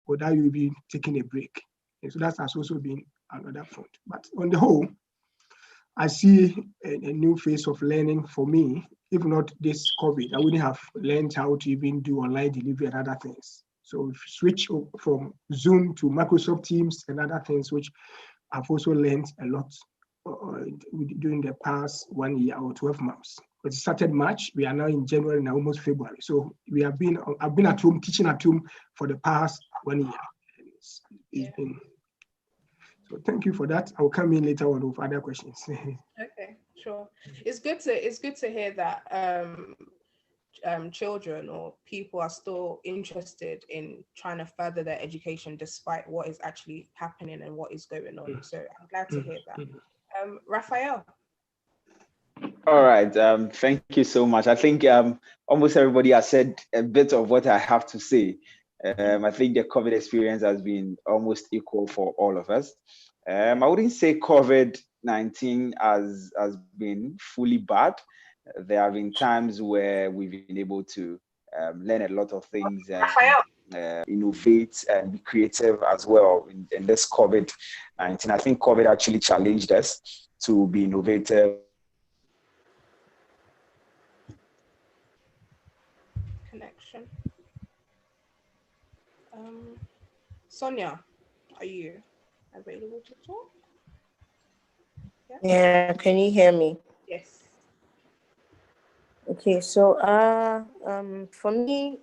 without you even taking a break. And so that has also been another front. But on the whole, I see a new phase of learning for me. If not this COVID, I wouldn't have learned how to even do online delivery and other things. So switch from Zoom to Microsoft Teams and other things, which I've also learned a lot during the past 1 year or 12 months. It started March. We are now in January and almost February. So I've been at home, teaching at home for the past 1 year. It's been, so thank you for that. I'll come in later on with other questions. Okay, sure. It's good to hear that children or people are still interested in trying to further their education despite what is actually happening and what is going on. So I'm glad to hear that. Raphael. All right. Thank you so much. I think almost everybody has said a bit of what I have to say. I think the COVID experience has been almost equal for all of us. I wouldn't say COVID-19 has been fully bad. There have been times where we've been able to learn a lot of things and innovate and be creative as well in this COVID-19. I think COVID actually challenged us to be innovative. Connection. Sonia, are you available to talk? Yeah, can you hear me? Yes. Okay, so for me,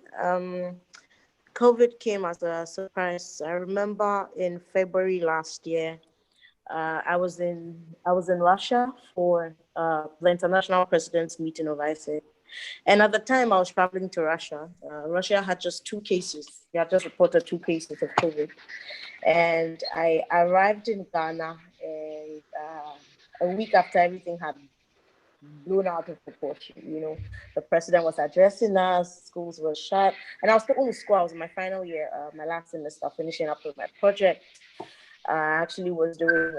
COVID came as a surprise. I remember in February last year, I was in Russia for the International President's Meeting of ISEC. And at the time I was traveling to Russia, Russia had just 2 cases. They had just reported 2 cases of COVID. And I arrived in Ghana, and a week after everything had blown out of proportion, the president was addressing us, schools were shut, and I was still in school. I was in my final year, my last semester, finishing up with my project. I actually was doing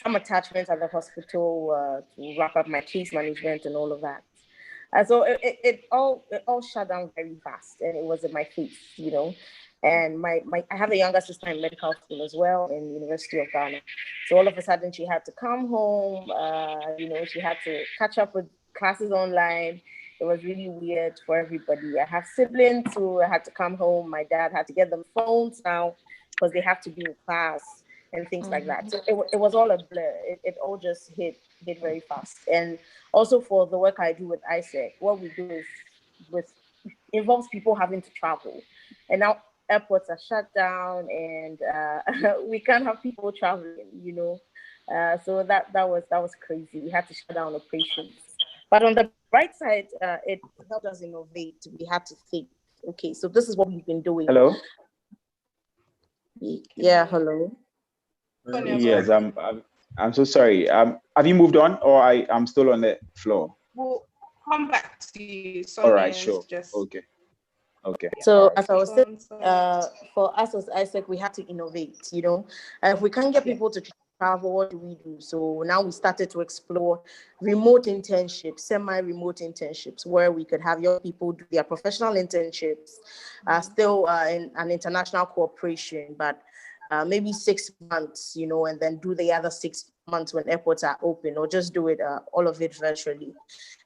some attachments at the hospital to wrap up my case management and all of that. So it all shut down very fast, and it was in my face, And I have a younger sister in medical school as well in the University of Ghana. So all of a sudden she had to come home, she had to catch up with classes online. It was really weird for everybody. I have siblings who had to come home. My dad had to get them phones now because they have to be in class and things like that. So it was all a blur. It all just hit very fast. And also for the work I do with ISEC, what we do is involves people having to travel. And now airports are shut down, and we can't have people traveling, so that was crazy. We had to shut down operations. But on the bright side, it helped us innovate. We had to think, okay, so this is what we've been doing. Hello? Yeah, hello. Yes, I'm so sorry. Have you moved on, or I'm still on the floor? We'll come back to you. Sonia. All right, sure. Okay. So as I was saying, for us as ISEC, we had to innovate, if we can't get people to travel, what do we do? So now we started to explore remote internships, semi-remote internships, where we could have young people do their professional internships, still in an international cooperation, but maybe 6 months, and then do the other 6 months when airports are open, or just do it all of it virtually.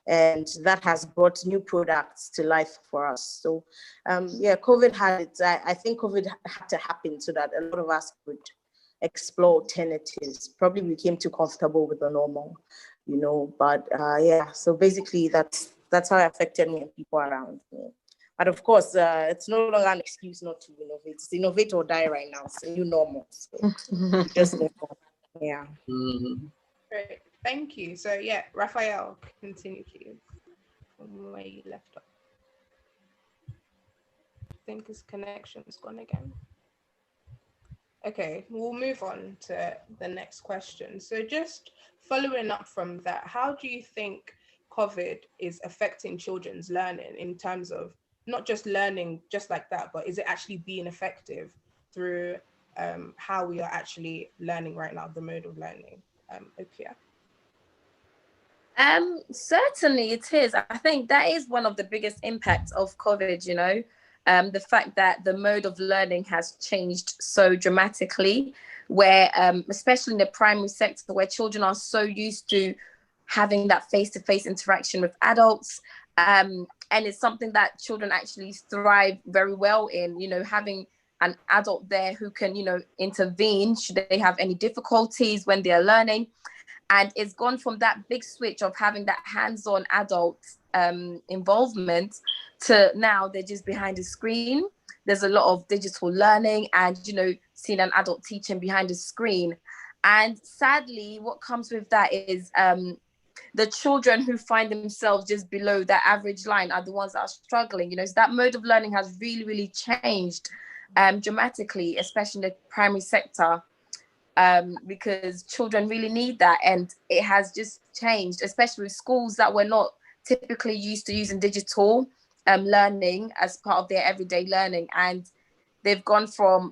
And that has brought new products to life for us. So COVID had it. I think COVID had to happen so that a lot of us could explore alternatives. Probably we became too comfortable with the normal, but so basically that's how it affected me and people around me. But of course, it's no longer an excuse not to innovate. It's innovate or die right now. It's a new normal. So just yeah. Great, thank you. So Raphael, continue please from where you left off. I think his connection's gone again. Okay, we'll move on to the next question. So just following up from that, how do you think COVID is affecting children's learning in terms of not just learning just like that, but is it actually being effective through how we are actually learning right now, the mode of learning? Okia. Certainly it is. I think that is one of the biggest impacts of COVID, the fact that the mode of learning has changed so dramatically, where especially in the primary sector, where children are so used to having that face-to-face interaction with adults, and it's something that children actually thrive very well in, having an adult there who can, intervene should they have any difficulties when they're learning. And it's gone from that big switch of having that hands-on adult involvement to now they're just behind the screen. There's a lot of digital learning and, seeing an adult teaching behind the screen. And sadly, what comes with that is the children who find themselves just below that average line are the ones that are struggling. So that mode of learning has really, really changed dramatically, especially in the primary sector, because children really need that. And it has just changed, especially with schools that were not typically used to using digital learning as part of their everyday learning. And they've gone from,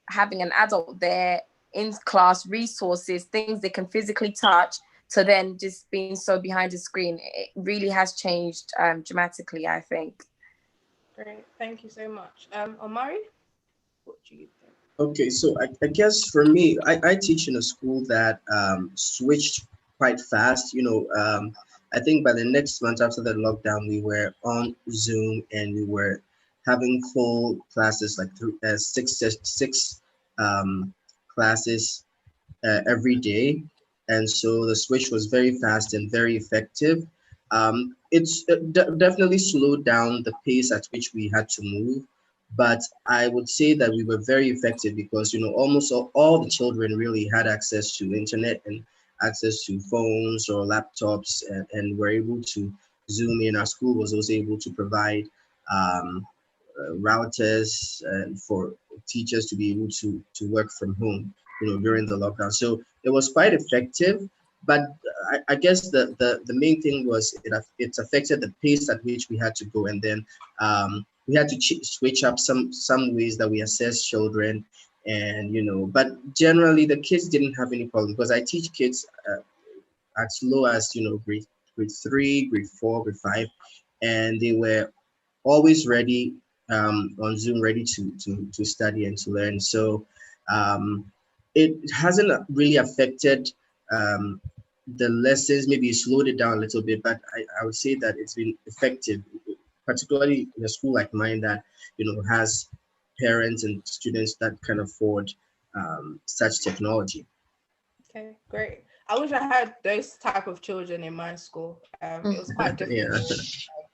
having an adult there in class, resources, things they can physically touch, to then just being so behind the screen. It really has changed dramatically, I think. Great, thank you so much. Omari, what do you think? Okay, so I guess for me, I teach in a school that switched quite fast. I think by the next month after the lockdown, we were on Zoom and we were having full classes, like six classes every day. And so the switch was very fast and very effective. It's definitely slowed down the pace at which we had to move. But I would say that we were very effective because, almost all the children really had access to internet and access to phones or laptops, and were able to Zoom in. Our school was also able to provide routers for teachers to be able to work from home, during the lockdown. So it was quite effective. But I guess the main thing was it affected the pace at which we had to go, and then we had to switch up some ways that we assess children, and but generally the kids didn't have any problem because I teach kids as low as grade 3, grade 4, grade 5, and they were always ready on Zoom, ready to study and to learn. So it hasn't really affected the lessons. Maybe it slowed it down a little bit, but I would say that it's been effective, particularly in a school like mine that has parents and students that can afford such technology. Okay, great. I wish I had those type of children in my school. It was quite difficult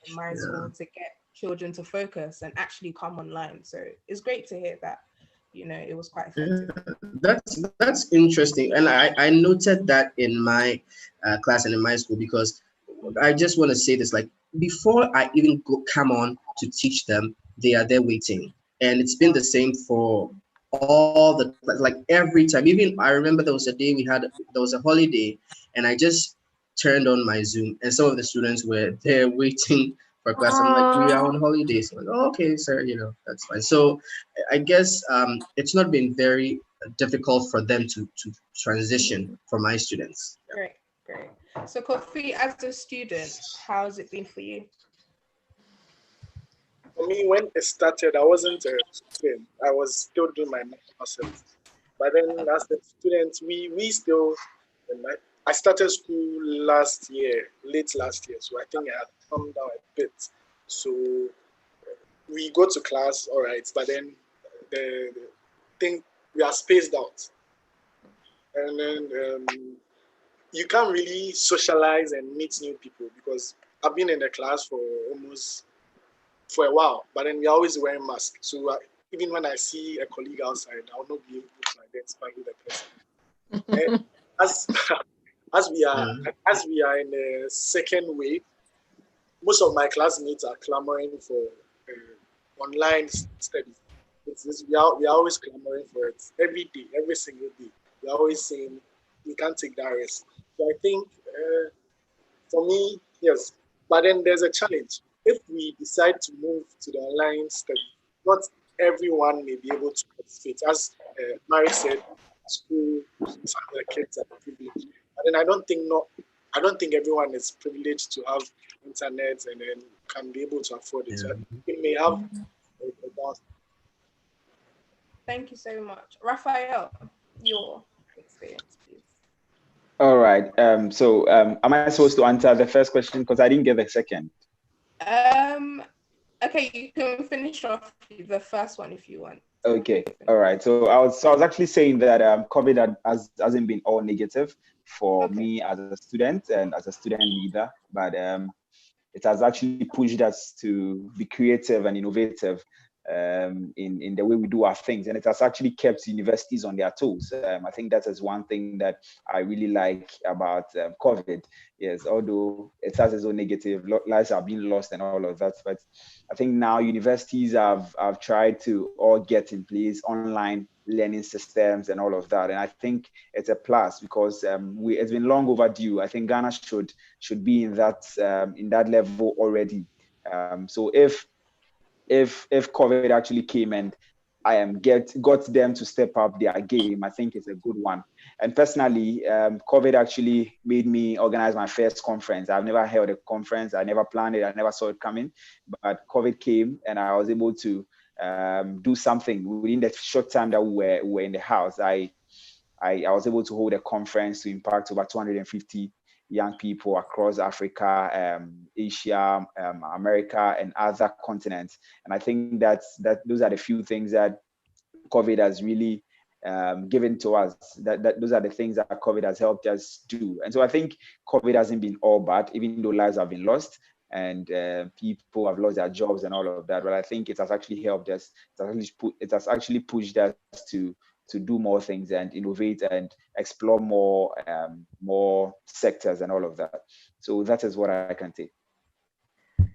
in my school to get children to focus and actually come online. So it's great to hear that, it was quite effective. That's interesting. And I noted that in my class and in my school, because I just want to say this, like, before I even come on to teach them, they are there waiting. And it's been the same for all the, like every time. Even I remember there was a day there was a holiday, and I just turned on my Zoom and some of the students were there waiting for class. I'm like, we are on holidays. Like, oh, okay, sir, that's fine. So I guess it's not been very difficult for them to transition for my students. Great. So Kofi, as a student, how has it been for you? For me, when it started, I wasn't a student. I was still doing my master's. But then as a student, we still, I started school late last year. So I think I had come down a bit. So we go to class, all right, but then the thing, we are spaced out. And then you can't really socialize and meet new people because I've been in the class for a while, but then we're always wearing masks. So even when I see a colleague outside, I'll not be able to identify who the person is. As we are in the second wave, most of my classmates are clamoring for online studies. We are always clamoring for it every day, every single day. We're always saying we can't take that risk. So I think for me, yes. But then there's a challenge. If we decide to move to the online study, not everyone may be able to participate. As Mary said, school, some of the kids are privileged. But then I don't think everyone is privileged to have internet and then can be able to afford it. So we may have lockdowns. Thank you so much. Raphael, your experience, please. All right. So am I supposed to answer the first question because I didn't get the second? Okay, you can finish off the first one if you want. Okay. All right. So I was actually saying that COVID hasn't been all negative for me as a student and as a student leader, but it has actually pushed us to be creative and innovative in the way we do our things, and it has actually kept universities on their toes. I think that is one thing that I really like about COVID. Yes, although it has its own negative, lives are being lost and all of that, but I think now universities have tried to all get in place online learning systems and all of that, and I think it's a plus because it's been long overdue. I think Ghana should be in that level already. So if COVID actually came and got them to step up their game, I think it's a good one. And personally, COVID actually made me organize my first conference. I've never held a conference. I never planned it. I never saw it coming. But COVID came and I was able to do something within the short time that we were in the house. I was able to hold a conference to impact over 250 young people across Africa, Asia, America, and other continents. And I think that those are the few things that COVID has really given to us. That those are the things that COVID has helped us do. And so I think COVID hasn't been all bad, even though lives have been lost and people have lost their jobs and all of that. But I think it has actually helped us. It has actually pushed us to do more things and innovate and explore more sectors and all of that. So that is what I can say.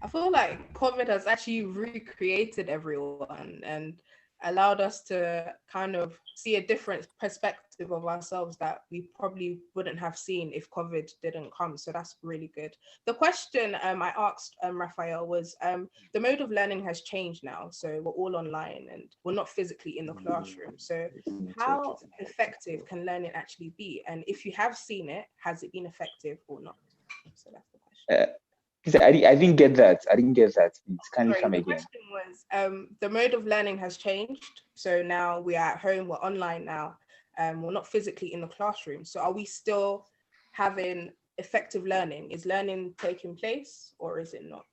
I feel like COVID has actually recreated everyone and allowed us to kind of see a different perspective of ourselves that we probably wouldn't have seen if COVID didn't come. So that's really good. The question I asked Raphael was, the mode of learning has changed now. So we're all online and we're not physically in the classroom. So how effective can learning actually be? And if you have seen it, has it been effective or not? So that's the question. I didn't get that. Please, can you come the again? question was, the mode of learning has changed. So now we're at home, we're online now. We're not physically in the classroom. So are we still having effective learning? Is learning taking place or is it not?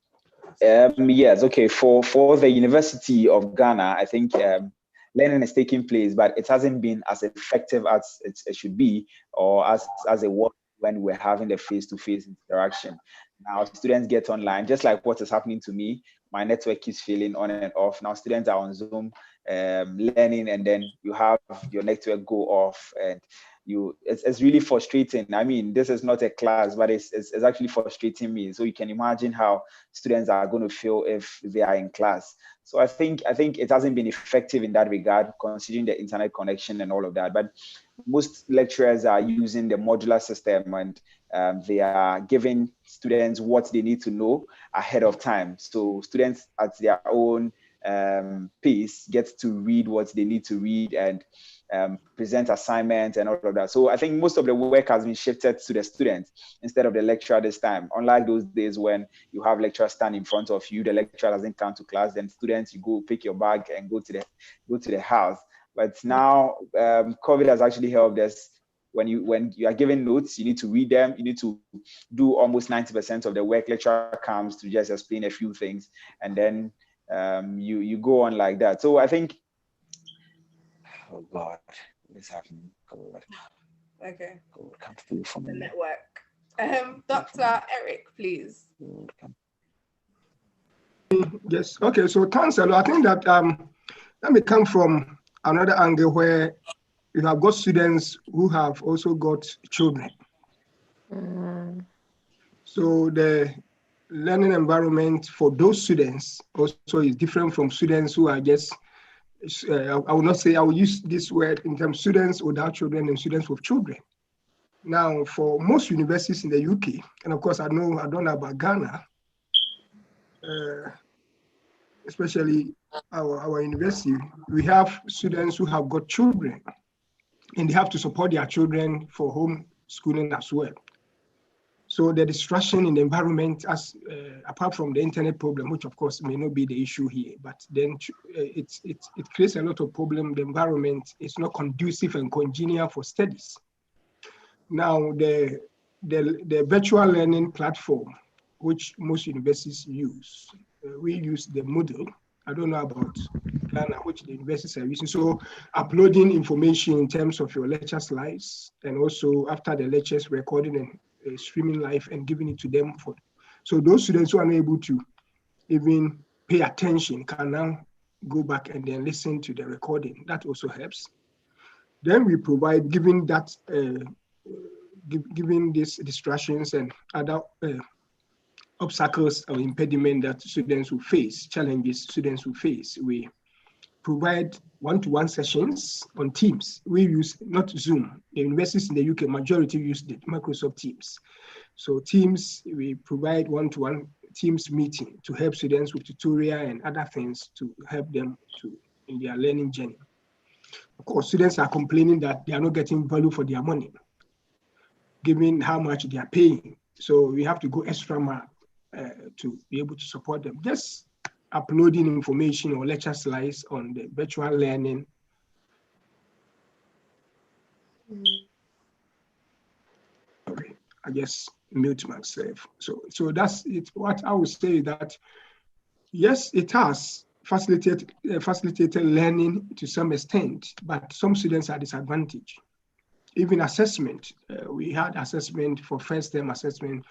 Yes, okay. For the University of Ghana, I think learning is taking place, but it hasn't been as effective as it should be, or as it was when we're having the face-to-face interaction. Now students get online, just like what is happening to me. My network keeps failing on and off. Now students are on Zoom learning, and then you have your network go off, and it's really frustrating. I mean, this is not a class, but it's actually frustrating me. So you can imagine how students are going to feel if they are in class. So I think it hasn't been effective in that regard, considering the internet connection and all of that. But most lecturers are using the modular system, and they are giving students what they need to know ahead of time. So students at their own pace get to read what they need to read and present assignments and all of that. So I think most of the work has been shifted to the students instead of the lecturer this time. Unlike those days when you have lecturers stand in front of you, the lecturer doesn't come to class, then students, you go pick your bag and go to the house. But now COVID has actually helped us. When you are given notes, you need to read them. You need to do almost 90% of the work. Lecturer comes to just explain a few things, and then you go on like that. So I think, oh God, what's happening? God. Okay. God, can't feel from the network. Dr. Eric, please. Yes. Okay. So thanks a lot. I think that let me come from another angle where you have got students who have also got children. So the learning environment for those students also is different from students who are just, I will not say, I will use this word in terms of students without children and students with children. Now, for most universities in the UK, and of course I don't know about Ghana, especially our university, we have students who have got children, and they have to support their children for home schooling as well. So the distraction in the environment, as apart from the internet problem, which of course may not be the issue here, but then it creates a lot of problem. The environment is not conducive and congenial for studies. Now, the virtual learning platform, which most universities use, we use the Moodle. I don't know about Ghana, which the universities are using. So uploading information in terms of your lecture slides, and also after the lectures, recording and streaming live and giving it to them. So those students who are not able to even pay attention can now go back and then listen to the recording. That also helps. Then we provide, given that, given these distractions and other obstacles or impediment that students will face, challenges students will face, we provide one-to-one sessions on Teams. We use not Zoom. The universities in the UK, majority use the Microsoft Teams. So Teams, we provide one-to-one Teams meeting to help students with tutorial and other things to help them in their learning journey. Of course, students are complaining that they are not getting value for their money, given how much they are paying. So we have to go extra mile to be able to support them. Just uploading information or lecture slides on the virtual learning. Okay, I just mute myself. So that's it. What I would say is that, yes, it has facilitated learning to some extent, but some students are disadvantaged. Even assessment, we had assessment for first term assessment.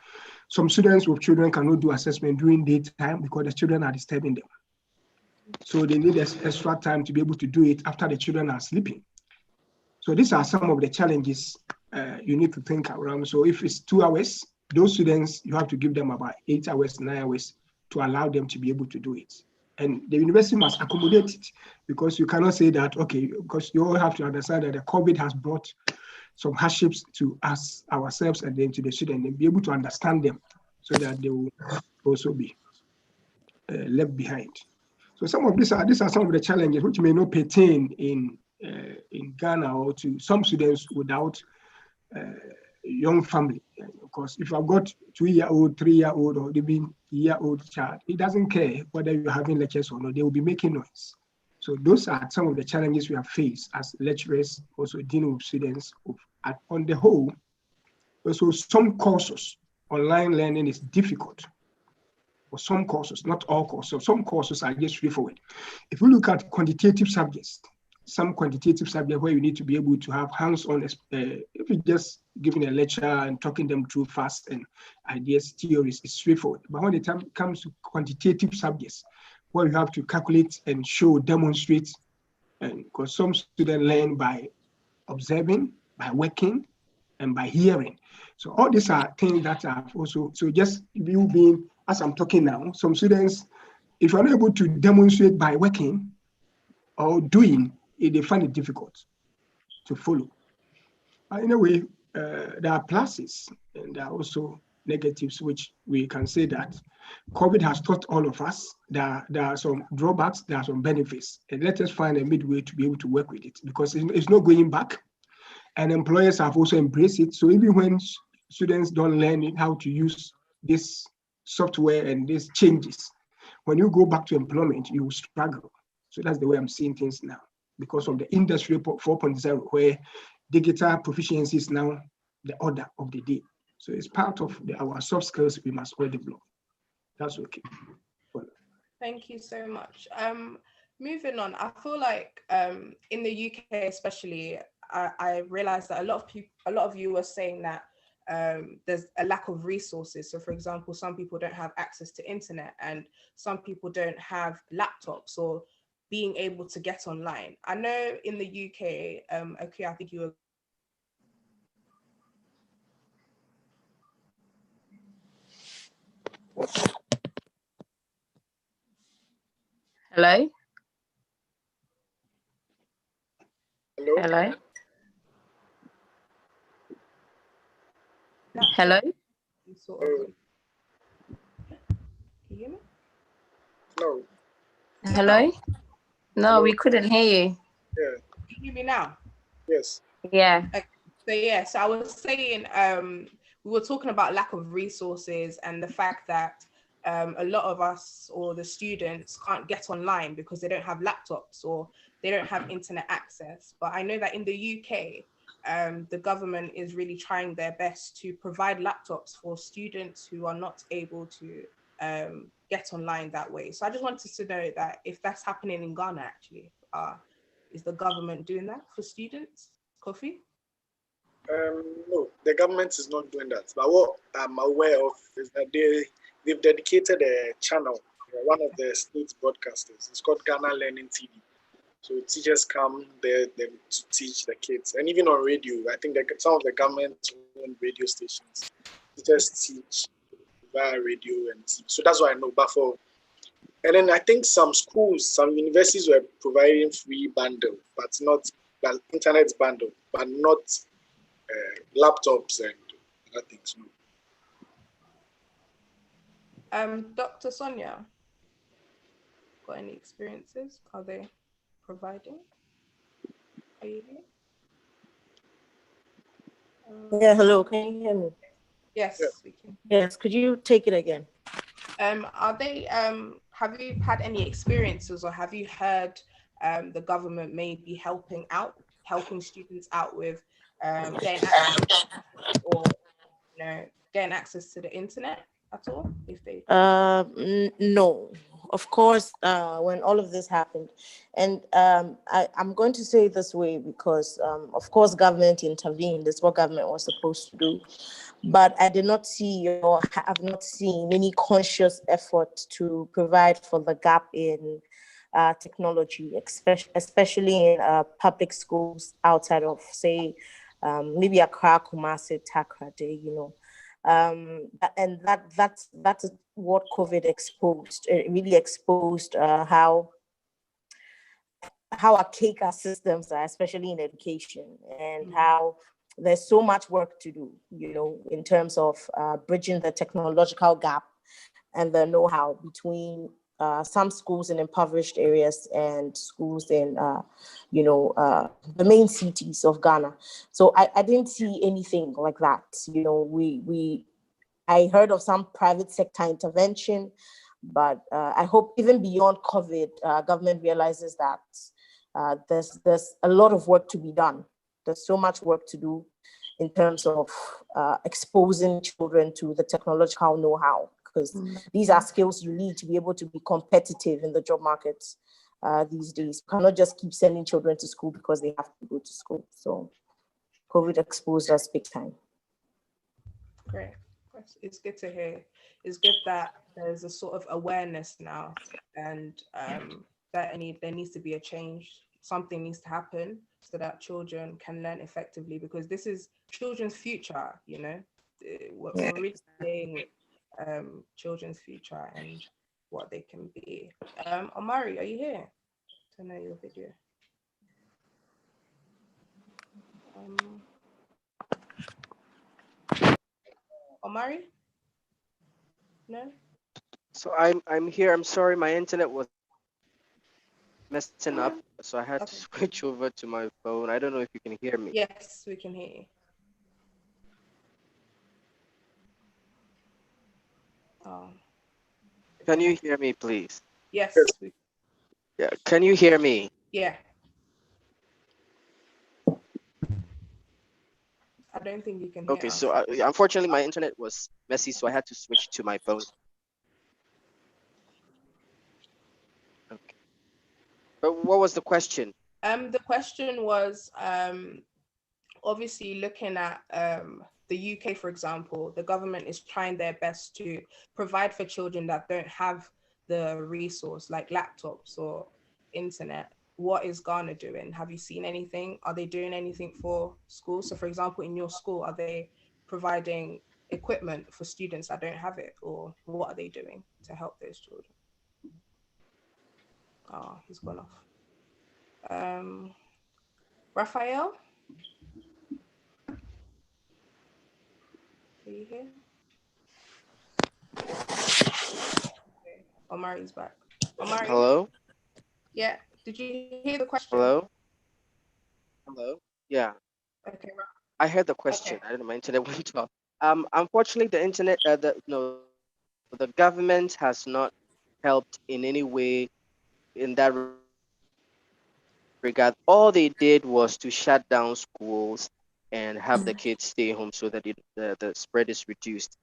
Some students with children cannot do assessment during daytime because the children are disturbing them. So they need extra time to be able to do it after the children are sleeping. So these are some of the challenges you need to think around. So if it's 2 hours, those students, you have to give them about 8 hours, 9 hours to allow them to be able to do it. And the university must accommodate it, because you cannot say that, okay, because you all have to understand that the COVID has brought some hardships to us, ourselves, and then to the students, and be able to understand them so that they will also be left behind. So some of these are some of the challenges which may not pertain in Ghana or to some students without young family. Of course, if I've got 2-year-old, 3-year-old, or even year-old child, it doesn't care whether you're having lectures or not, they will be making noise. So those are some of the challenges we have faced as lecturers, also dealing with students. On the whole, also some courses, online learning is difficult. For some courses, not all courses. So some courses are just straightforward. If we look at quantitative subjects, some quantitative subjects where you need to be able to have hands-on, if you're just giving a lecture and talking them through fast and ideas, theories, is straightforward. But when it comes to quantitative subjects, where you have to calculate and show, demonstrate, and because some students learn by observing, by working, and by hearing. So all these are things that are also, so just you being, as I'm talking now, some students, if you're not able to demonstrate by working or doing, they find it difficult to follow. In a way, there are pluses and there are also negatives, which we can say that COVID has taught all of us. There are some drawbacks, there are some benefits, and let us find a midway to be able to work with it, because it's not going back, and employers have also embraced it. So even when students don't learn how to use this software and these changes, when you go back to employment, you will struggle. So that's the way I'm seeing things now, because of the industry 4.0, where digital proficiency is now the order of the day. So it's part of our soft skills we must all develop. That's okay. Thank you so much. Moving on, I feel like in the UK especially, I realized that a lot of you were saying that there's a lack of resources. So for example, some people don't have access to internet, and some people don't have laptops or being able to get online. I know in the UK, okay, I think you were. Hello? Hello? Hello? Hello? Sort of. Can you hear me? No. Hello? No, Hello? we couldn't hear you. Yeah. Can you hear me now? Yes. Yeah. So yeah, so I was saying, we were talking about lack of resources and the fact that a lot of us or the students can't get online because they don't have laptops or they don't have internet access. But I know that in the UK, the government is really trying their best to provide laptops for students who are not able to get online that way. So I just wanted to know that if that's happening in Ghana, actually, is the government doing that for students? Kofi? No, the government is not doing that. But what I'm aware of is that they've dedicated a channel, one of the state broadcasters. It's called Ghana Learning TV. So teachers come there to teach the kids. And even on radio, I think that some of the government-owned radio stations, teachers teach via radio and TV. So that's what I know. And then I think some schools, some universities were providing free bundle, but not internet bundle, but not laptops and other things. No. Dr. Sonia, got any experiences? Are they providing? Are you here? Yeah, hello, can you hear me? Yes, we can. Yes, could you take it again? Are they, have you had any experiences or have you heard the government may be helping students out with getting access or, getting access to the internet at all? If they No, of course, when all of this happened, and I'm going to say it this way because, of course, government intervened. That's what government was supposed to do. But I did not see or have not seen any conscious effort to provide for the gap in technology, especially in public schools outside of, say, maybe Accra, Kumasi, Takoradi, and that's what COVID exposed. It really exposed how archaic our systems are, especially in education, and how there's so much work to do, in terms of bridging the technological gap and the know-how between some schools in impoverished areas and schools in, the main cities of Ghana. So I didn't see anything like that. I heard of some private sector intervention, but I hope even beyond COVID, government realizes that there's a lot of work to be done. There's so much work to do in terms of exposing children to the technological know-how, because these are skills you need to be able to be competitive in the job market these days. You cannot just keep sending children to school because they have to go to school. So COVID exposed us big time. Great. It's good to hear. It's good that there's a sort of awareness now, and that there needs to be a change. Something needs to happen so that children can learn effectively, because this is children's future. We're really saying children's future and what they can be. Omari, are you here? To know your video. Omari? No? So I'm here. I'm sorry, my internet was messing up, so I had to switch over to my phone. I don't know if you can hear me. Yes, we can hear you. Can you hear me, please? Yes. Yeah. Can you hear me? Yeah. I don't think you can hear Okay, us. so unfortunately my internet was messy, so I had to switch to my phone. Okay. But what was the question? The question was, obviously looking at the UK, for example, the government is trying their best to provide for children that don't have the resource, like laptops or internet. What is Ghana doing? Have you seen anything? Are they doing anything for schools? So for example, in your school, are they providing equipment for students that don't have it? Or what are they doing to help those children? Oh, he's gone off. Raphael? Are you here? Okay. Omari's back. Omari? Hello? Yeah. Did you hear the question? Hello? Hello? Yeah. Okay. I heard the question. Okay. I don't know, my internet went off. Unfortunately, the internet, the government has not helped in any way in that regard. All they did was to shut down schools and have the kids stay home so that the spread is reduced.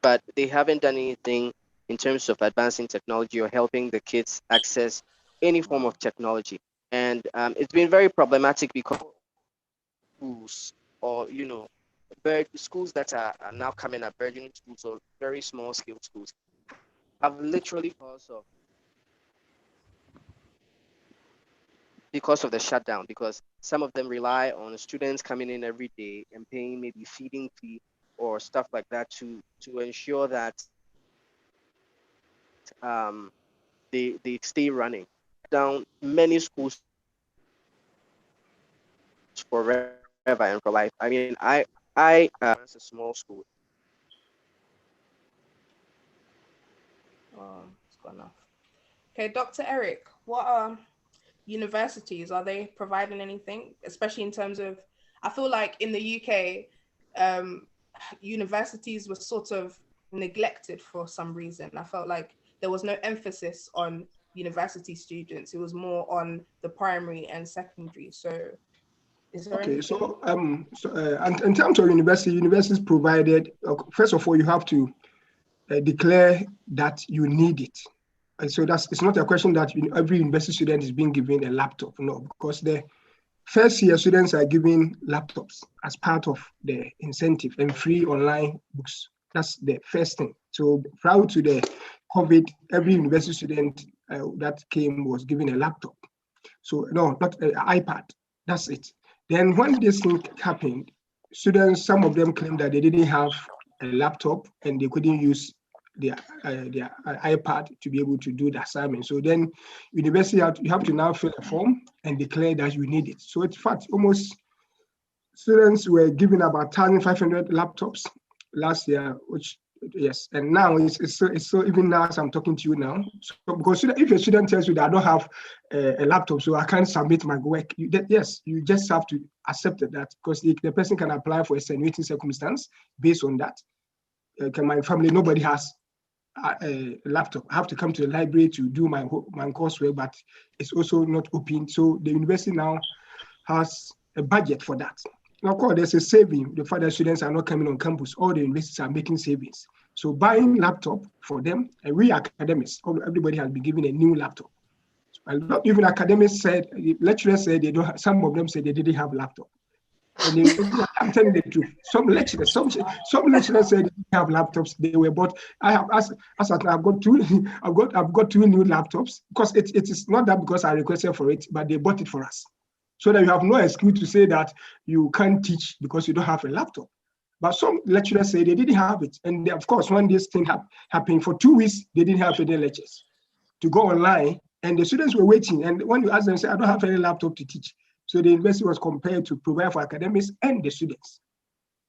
But they haven't done anything in terms of advancing technology or helping the kids access any form of technology. And it's been very problematic because schools, or schools that are now coming up, burgeoning schools or very small scale schools, have literally because of the shutdown, because some of them rely on students coming in every day and paying maybe feeding fee or stuff like that to ensure that they stay running. Down many schools forever and for life. I mean, I it's a small school. Oh, it's gone off. Okay, Dr. Eric, what universities, are they providing anything, especially in terms of, I feel like in the UK, universities were sort of neglected for some reason. I felt like there was no emphasis on university students. It was more on the primary and secondary. So is there Okay, anything? and in terms of universities provided, first of all, you have to declare that you need it. And so it's not a question that every university student is being given a laptop, no, because the first year students are given laptops as part of the incentive and free online books. That's the first thing. So prior to the COVID, every university student that came was given a laptop. So no, not an iPad. That's it. Then when this thing happened, students, some of them claimed that they didn't have a laptop and they couldn't use their iPad to be able to do the assignment. So then university, you have to now fill a form and declare that you need it. So in fact, almost students were given about 1,500 laptops last year, which yes, and now it's so even now as I'm talking to you now. So because if a student tells you that I don't have a laptop, so I can't submit my work, yes, you just have to accept that, because the person can apply for a extenuating circumstance based on that. My family, nobody has a laptop. I have to come to the library to do my coursework, but it's also not open. So the university now has a budget for that. Now, of course, there's a saving. The fact that students are not coming on campus, all the universities are making savings. So buying laptop for them, and we academics, everybody has been given a new laptop. Not even academics said, lecturers said they don't have, some of them said they didn't have laptop. And I'm telling the truth. Some lecturers said they didn't have laptops. They were bought. I have I've got two new laptops, because it is not that because I requested for it, but they bought it for us, so that you have no excuse to say that you can't teach because you don't have a laptop. But some lecturers say they didn't have it, and of course, when this thing happened for 2 weeks, they didn't have any lectures to go online, and the students were waiting. And when you ask them, say, I don't have any laptop to teach. So the university was compelled to provide for academics and the students.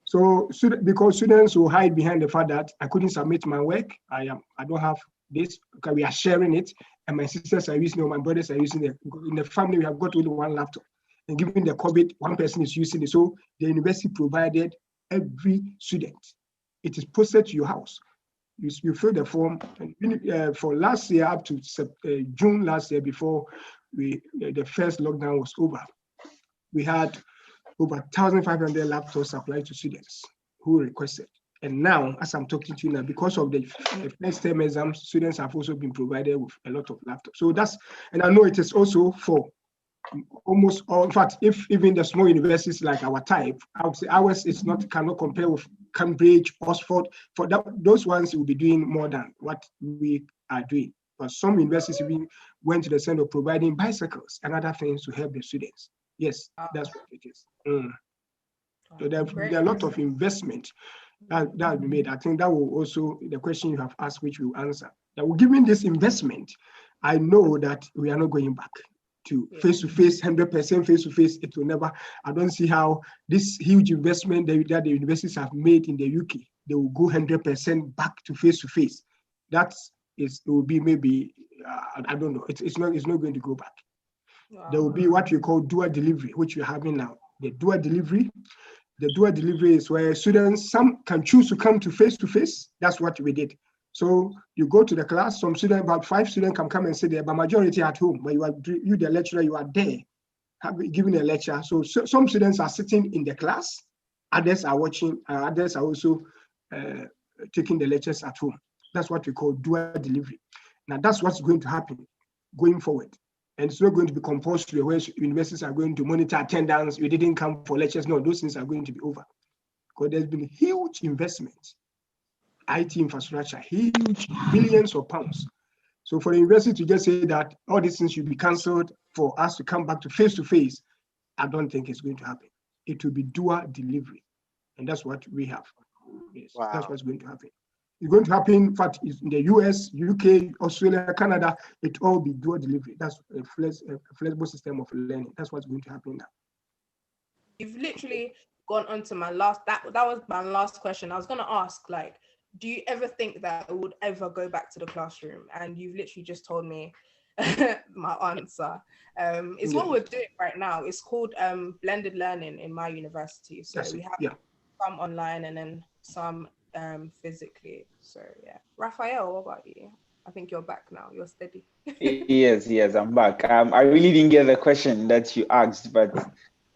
So because students will hide behind the fact that I couldn't submit my work, I don't have this, because we are sharing it, and my sisters are using it, or my brothers are using it. In the family, we have got only one laptop. And given the COVID, one person is using it. So the university provided every student. It is posted to your house. You fill the form. And, for last year, up to June last year, before the first lockdown was over, we had over 1,500 laptops supplied to students who requested. And now, as I'm talking to you now, because of the first term exams, students have also been provided with a lot of laptops. So and I know it is also for almost all, in fact, if even the small universities like our type, I would say ours cannot compare with Cambridge, Oxford. For those ones will be doing more than what we are doing. But some universities even went to the extent of providing bicycles and other things to help the students. Yes, that's what it is. So there are a lot of investment that will be made. I think that will also, the question you have asked, which we'll answer. That given this investment, I know that we are not going back to face-to-face, 100% face-to-face. It will never. I don't see how this huge investment that the universities have made in the UK, they will go 100% back to face-to-face. It will be maybe, I don't know. It's not going to go back. Wow. There will be what we call dual delivery, which we're having now. The dual delivery, The dual delivery is where students, some can choose to come to face-to-face. That's what we did. So you go to the class, some students, about 5 students can come and sit there, but majority at home. But you the lecturer, you are there, giving a lecture. So some students are sitting in the class, others are watching, others are also taking the lectures at home. That's what we call dual delivery. Now that's what's going to happen going forward. And it's not going to be compulsory where universities are going to monitor attendance. You didn't come for lectures. No, those things are going to be over. Because there's been huge investment, IT infrastructure, huge billions of pounds. So for the university to just say that all these things should be cancelled for us to come back to face, I don't think it's going to happen. It will be dual delivery. And that's what we have. Yes, wow. That's what's going to happen. It's going to happen, in fact, in the US, UK, Australia, Canada, it all be dual delivery. That's a flexible system of learning. That's what's going to happen now. You've literally gone on to my last, that was my last question. I was going to ask, like, do you ever think that it would ever go back to the classroom? And you've literally just told me my answer. It's what we're doing right now. It's called blended learning in my university. So we have some online and then some physically. So yeah. Raphael, what about you? I think you're back now. You're steady. Yes, I'm back. I really didn't get the question that you asked, but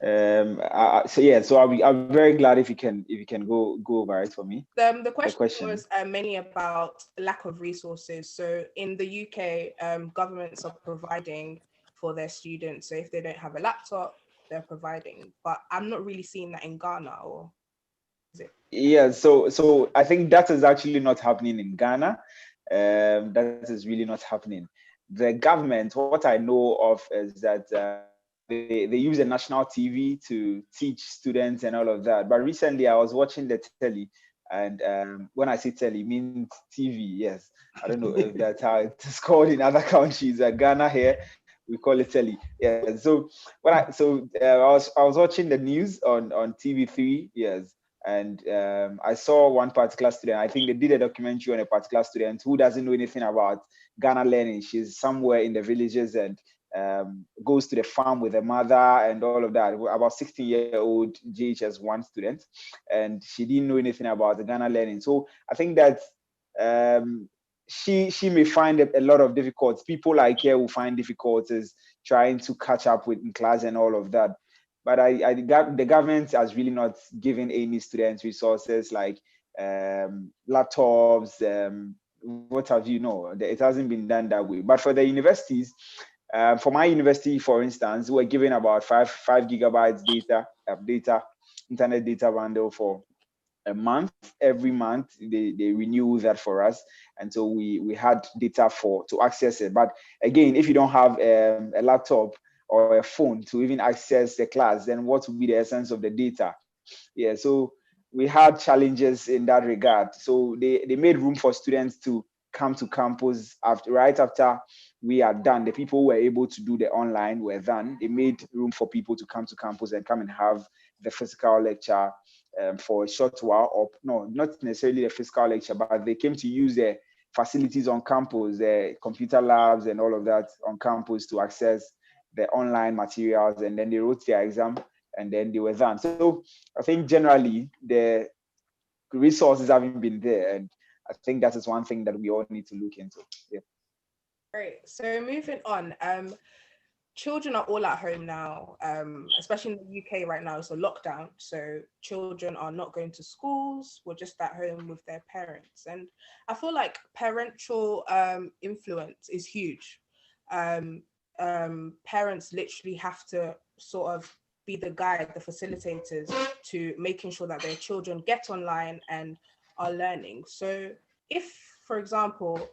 so I'll be very glad if you can go over it for me. The question was mainly about lack of resources. So in the UK, governments are providing for their students. So if they don't have a laptop, they're providing. But I'm not really seeing that in Ghana, or is it? Yeah, so I think that is actually not happening in Ghana. That is really not happening. The government, what I know of is that they use a national TV to teach students and all of that. But recently I was watching the telly, and when I say telly, it means TV. Yes, I don't know if that's how it's called in other countries. Ghana here, we call it telly. Yeah. So I was watching the news on TV3. Yes. And I saw one particular student. I think they did a documentary on a particular student who doesn't know anything about Ghana learning. She's somewhere in the villages and goes to the farm with her mother and all of that. About 16-year-old JHS1 student, and she didn't know anything about the Ghana learning. So I think that she may find a lot of difficulties. People like her will find difficulties trying to catch up with in class and all of that. But the government has really not given any students resources like laptops, what have you know. It hasn't been done that way. But for the universities, for my university, for instance, we're giving about 5 gigabytes data, internet data bundle for a month. Every month they renew that for us, and so we had data to access it. But again, if you don't have a laptop or a phone to even access the class, then what would be the essence of the data? Yeah, so we had challenges in that regard. So they made room for students to come to campus right after we are done. The people who were able to do the online were done. They made room for people to come to campus and come and have the physical lecture for a short while, or no, not necessarily the physical lecture, but they came to use the facilities on campus, the computer labs and all of that on campus to access the online materials, and then they wrote their exam and then they were done. So I think generally the resources haven't been there, and I think that is one thing that we all need to look into. Yeah. Great. So moving on, children are all at home now, especially in the UK right now. It's a lockdown, so children are not going to schools. We're just at home with their parents, and I feel like parental influence is huge. Parents literally have to sort of be the guide, the facilitators to making sure that their children get online and are learning. So if, for example,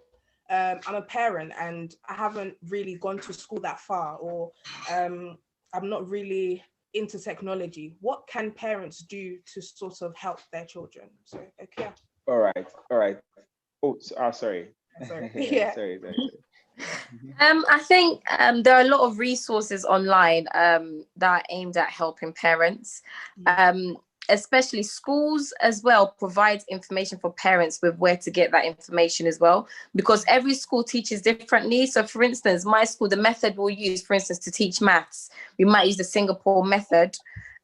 I'm a parent and I haven't really gone to school that far, or I'm not really into technology, what can parents do to sort of help their children? So, okay. All right. Oh, sorry. Yeah. Sorry. I think there are a lot of resources online that are aimed at helping parents. Especially schools as well provide information for parents with where to get that information as well, because every school teaches differently. So for instance, my school, the method we'll use, for instance, to teach maths, we might use the Singapore method.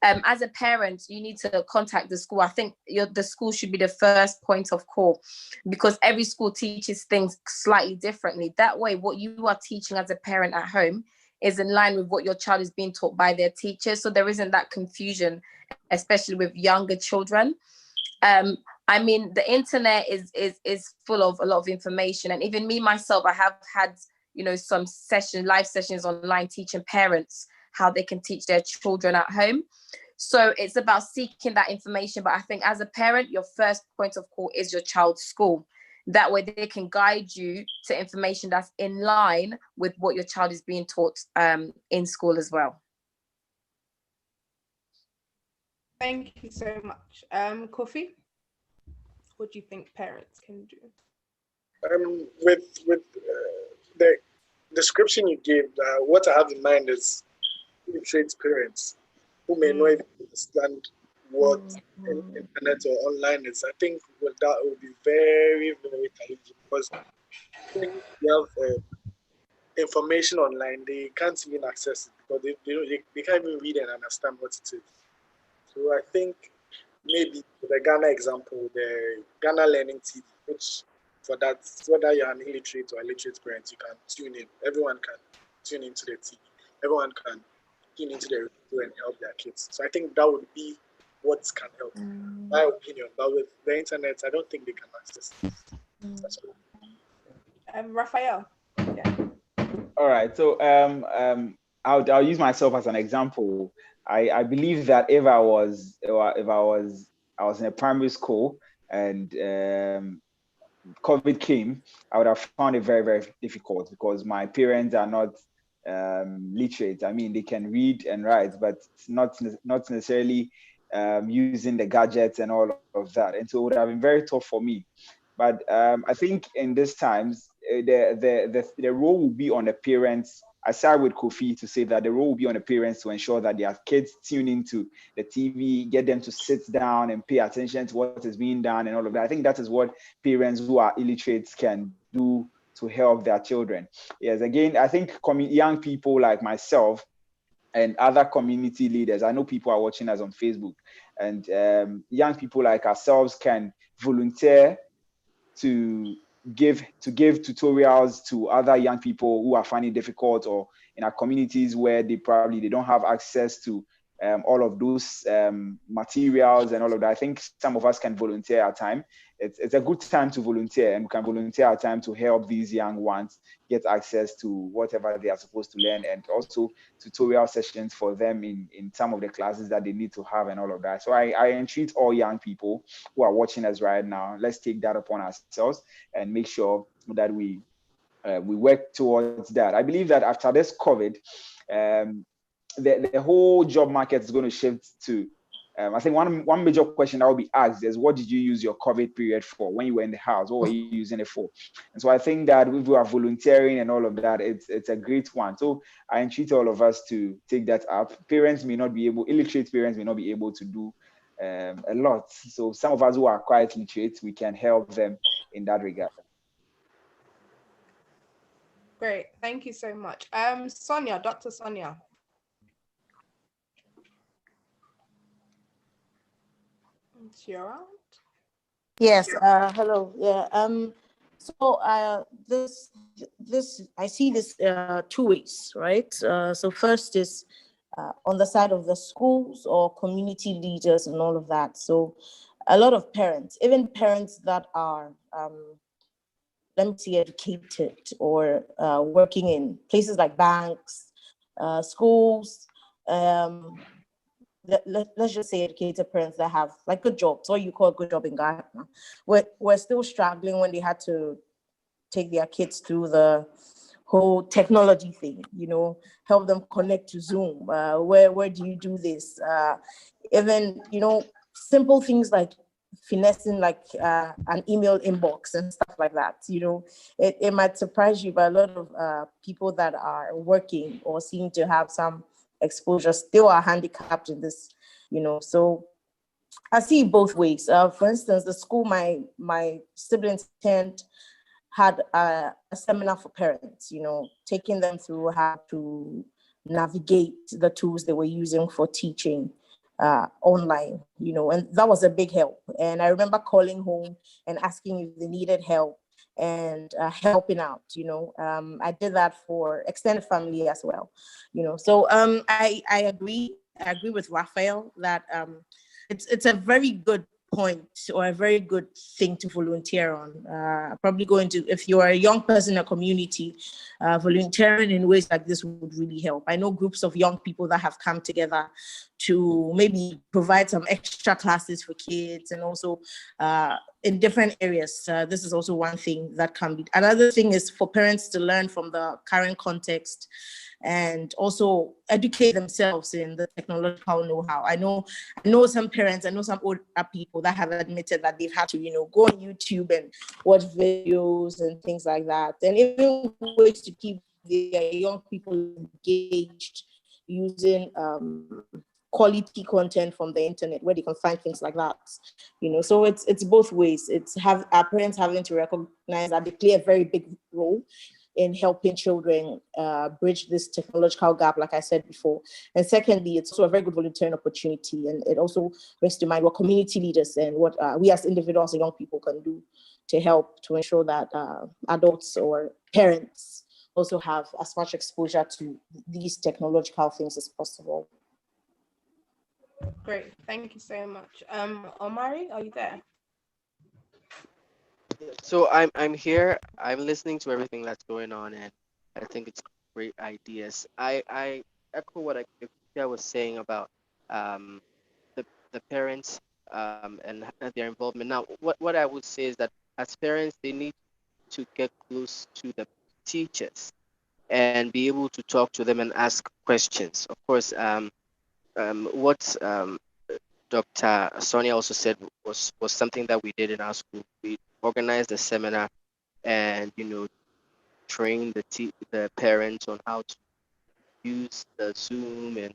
as a parent, you need to contact the school. I think the school should be the first point of call, because every school teaches things slightly differently. That way, what you are teaching as a parent at home is in line with what your child is being taught by their teachers. So there isn't that confusion, especially with younger children. I mean, the internet is full of a lot of information. And even me, myself, I have had, some live sessions online teaching parents how they can teach their children at home. So it's about seeking that information. But I think as a parent, your first point of call is your child's school. That way they can guide you to information that's in line with what your child is being taught in school as well. Thank you so much. Kofi, what do you think parents can do? With the description you gave, what I have in mind is illiterate parents who may not even understand what internet or online is. I think that will be very, very challenging, because when you have information online, they can't even access it because they can't even read and understand what it is. So I think maybe the Ghana example, the Ghana Learning TV, which for that, whether you're an illiterate or illiterate parent, you can tune in. Everyone can tune into the TV. Everyone can tune into the radio and help their kids. So I think that would be what can help, my opinion. But with the internet, I don't think they can access it. That's all. Raphael. Yeah. All right. So I'll use myself as an example. I believe that if I was in a primary school and COVID came, I would have found it very, very difficult, because my parents are not literate. I mean, they can read and write, but not necessarily using the gadgets and all of that. And so it would have been very tough for me. But I think in these times, the role will be on the parents. I side with Kofi to say that the role will be on the parents to ensure that their kids tune into the TV, get them to sit down and pay attention to what is being done and all of that. I think that is what parents who are illiterate can do to help their children. Yes, again, I think young people like myself and other community leaders, I know people are watching us on Facebook, and young people like ourselves can volunteer to give tutorials to other young people who are finding it difficult, or in our communities where they don't have access to all of those materials and all of that. I think some of us can volunteer our time. It's a good time to volunteer, and we can volunteer our time to help these young ones get access to whatever they are supposed to learn, and also tutorial sessions for them in some of the classes that they need to have and all of that. So I entreat all young people who are watching us right now, let's take that upon ourselves and make sure that we work towards that. I believe that after this COVID, the whole job market is going to shift to, I think one major question that will be asked is, what did you use your COVID period for when you were in the house? What were you using it for? And so I think that if we are volunteering and all of that, it's a great one. So I entreat all of us to take that up. Illiterate parents may not be able to do a lot. So some of us who are quite literate, we can help them in that regard. Great, thank you so much. Sonia, Dr. Sonia. Is she around? Yes. Hello. Yeah. So this I see this two ways, right? So first is on the side of the schools or community leaders and all of that. So a lot of parents, even parents that are let me see, educated or working in places like banks, schools. Let's just say educated parents that have like good jobs, or you call a good job in Ghana, we're still struggling when they had to take their kids through the whole technology thing, help them connect to Zoom. Where do you do this? Even, simple things like finessing like an email inbox and stuff like that. It might surprise you, but a lot of people that are working or seem to have some exposure still are handicapped in this, so I see both ways. For instance, the school my siblings attend had a seminar for parents, taking them through how to navigate the tools they were using for teaching online, and that was a big help. And I remember calling home and asking if they needed help and helping out. I did that for extended family as well. So I agree. I agree with Raphael that it's a very good point or a very good thing to volunteer on. Probably going to, if you are a young person in a community, volunteering in ways like this would really help. I know groups of young people that have come together to maybe provide some extra classes for kids, and also in different areas. This is also one thing that can be. Another thing is for parents to learn from the current context and also educate themselves in the technological know-how. I know some parents, I know some older people that have admitted that they've had to, go on YouTube and watch videos and things like that. And even ways to keep their young people engaged using quality content from the internet where they can find things like that. So it's both ways. It's our parents having to recognize that they play a very big role in helping children bridge this technological gap, like I said before. And secondly, it's also a very good volunteering opportunity. And it also brings to mind what community leaders and what we as individuals and young people can do to help to ensure that adults or parents also have as much exposure to these technological things as possible. Great, thank you so much. Omari, are you there? So I'm here. I'm listening to everything that's going on, and I think it's great ideas. I echo what I was saying about the parents and their involvement. Now, what I would say is that as parents, they need to get close to the teachers and be able to talk to them and ask questions. Of course, what Dr. Sonia also said was something that we did in our school. We organized a seminar and train the parents on how to use the Zoom and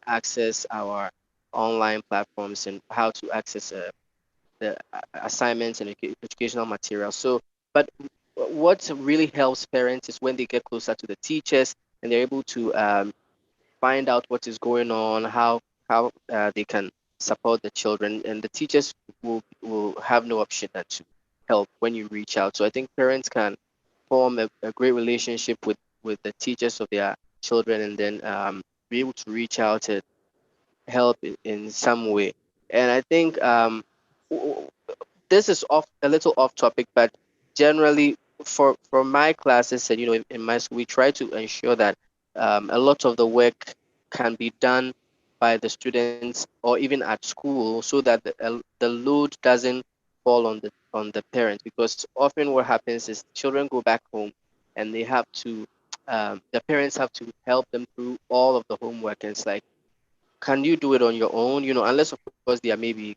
access our online platforms and how to access the assignments and educational materials. So, but what really helps parents is when they get closer to the teachers and they're able to find out what is going on, how they can support the children, and the teachers will have no option than to help when you reach out. So I think parents can form a great relationship with the teachers of their children, and then be able to reach out and help in some way. And I think this is a little off topic, but generally for my classes and in my school, we try to ensure that a lot of the work can be done by the students or even at school, so that the load doesn't fall on the parents, because often what happens is children go back home and they have to the parents have to help them through all of the homework, and it's like, can you do it on your own? Unless of course they are maybe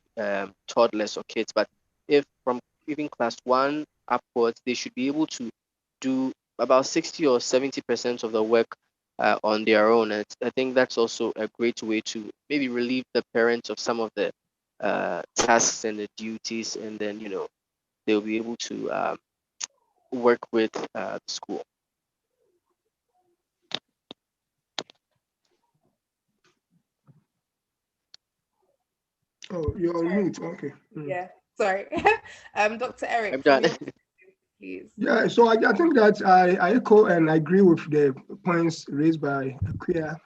toddlers or kids, but if from even class 1 upwards, they should be able to do about 60 or 70% of the work on their own. And I think that's also a great way to maybe relieve the parents of some of the tasks and the duties, and then they'll be able to work with the school. Oh, you're on mute. Okay. Yeah, sorry. Dr. Eric, I'm done. Please. Yeah, so I think that I echo and I agree with the points raised by Akua,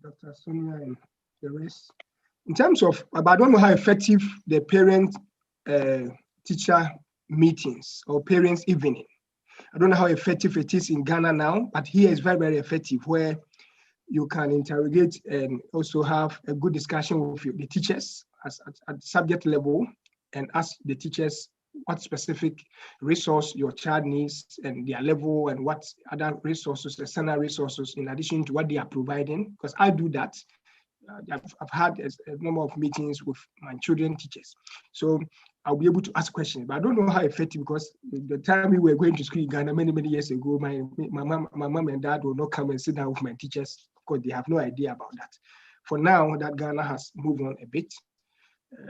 Dr. Sonia, and the rest. In terms of, but I don't know how effective the parent-teacher meetings or parents' evening. I don't know how effective it is in Ghana now, but here it's very, very effective, where you can interrogate and also have a good discussion with the teachers at subject level, and ask the teachers what specific resource your child needs and their level, and what other resources, external resources, in addition to what they are providing. Because I do that. I've had a number of meetings with my children teachers. So I'll be able to ask questions, but I don't know how effective, because the time we were going to school in Ghana many years ago, my mom and dad will not come and sit down with my teachers because they have no idea about that. For now, that Ghana has moved on a bit.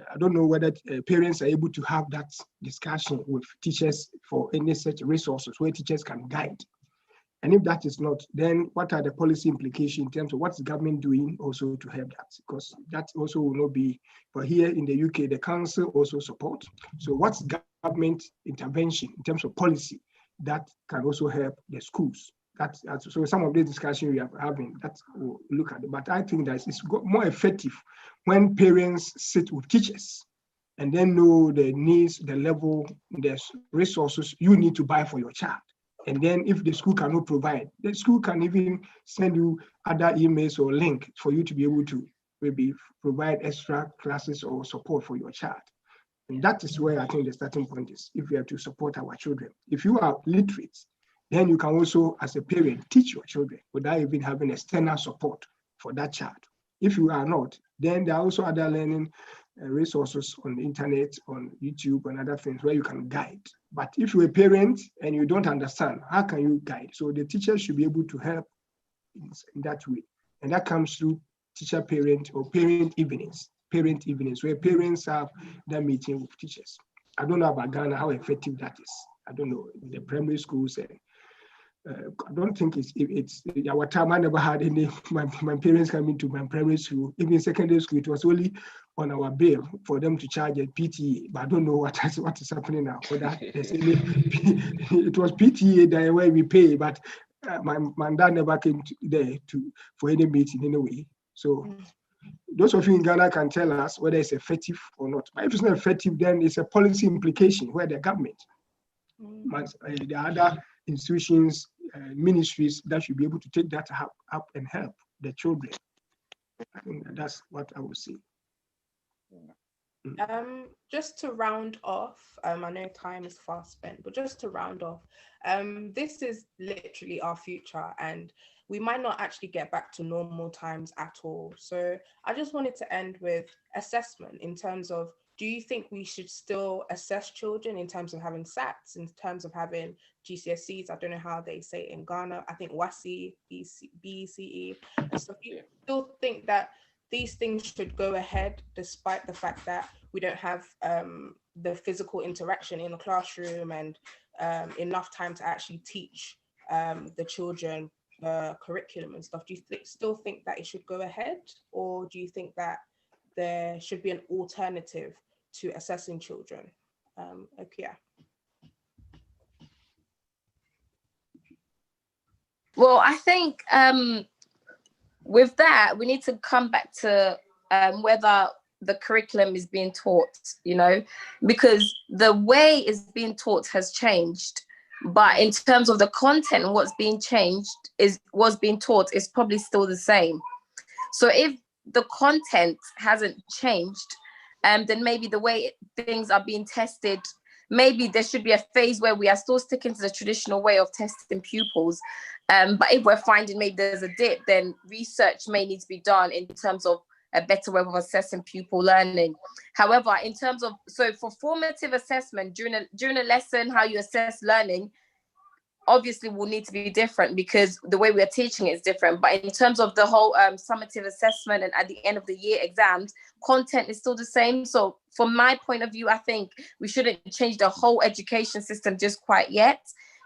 I don't know whether parents are able to have that discussion with teachers for any such resources where teachers can guide And if that is not, then what are the policy implications in terms of what's the government doing also to help that? Because that also will not be, but here in the UK, the council also support. So what's government intervention in terms of policy that can also help the schools? That's so some of the discussion we are having, that we'll look at it. But I think that it's more effective when parents sit with teachers and then know the needs, the level, the resources you need to buy for your child. And then if the school cannot provide, the school can even send you other emails or link for you to be able to maybe provide extra classes or support for your child. And that is where I think the starting point is, if we have to support our children. If you are literate, then you can also, as a parent, teach your children without even having external support for that child. If you are not, then there are also other learning resources on the internet, on YouTube, and other things where you can guide. But if you're a parent and you don't understand, how can you guide? So the teacher should be able to help in that way. And that comes through teacher-parent or parent evenings, where parents have that meeting with teachers. I don't know about Ghana, how effective that is. I don't know, in the primary schools. I don't think it's our time. I never had any, my parents coming to my primary school, even secondary school. It was only on our bill for them to charge a PTA, but I don't know what is happening now. For that, it was PTA that way we pay, but my dad never came there for any meeting anyway. So those of you in Ghana can tell us whether it's effective or not. But if it's not effective, then it's a policy implication where the government, the other institutions, ministries that should be able to take that up and help the children. I think that's what I would say. Just to round off, I know time is fast spent, but just to round off, this is literally our future, and we might not actually get back to normal times at all. So I just wanted to end with assessment in terms of, do you think we should still assess children in terms of having SATs, in terms of having GCSEs? I don't know how they say it in Ghana. I think WASSCE, BCE. And so do you still think that these things should go ahead despite the fact that we don't have the physical interaction in the classroom and enough time to actually teach the children curriculum and stuff? Do you still think that it should go ahead, or do you think that there should be an alternative to assessing children? Okay. Well, I think with that, we need to come back to whether the curriculum is being taught, because the way it's being taught has changed. But in terms of the content and what's being taught is probably still the same. So if the content hasn't changed, then maybe the way things are being tested, maybe there should be a phase where we are still sticking to the traditional way of testing pupils. But if we're finding maybe there's a dip, then research may need to be done in terms of a better way of assessing pupil learning. However, in terms of, so for formative assessment during a lesson, how you assess learning, obviously will need to be different because the way we're teaching it is different. But in terms of the whole summative assessment and at the end of the year exams, content is still the same. So from my point of view, I think we shouldn't change the whole education system just quite yet,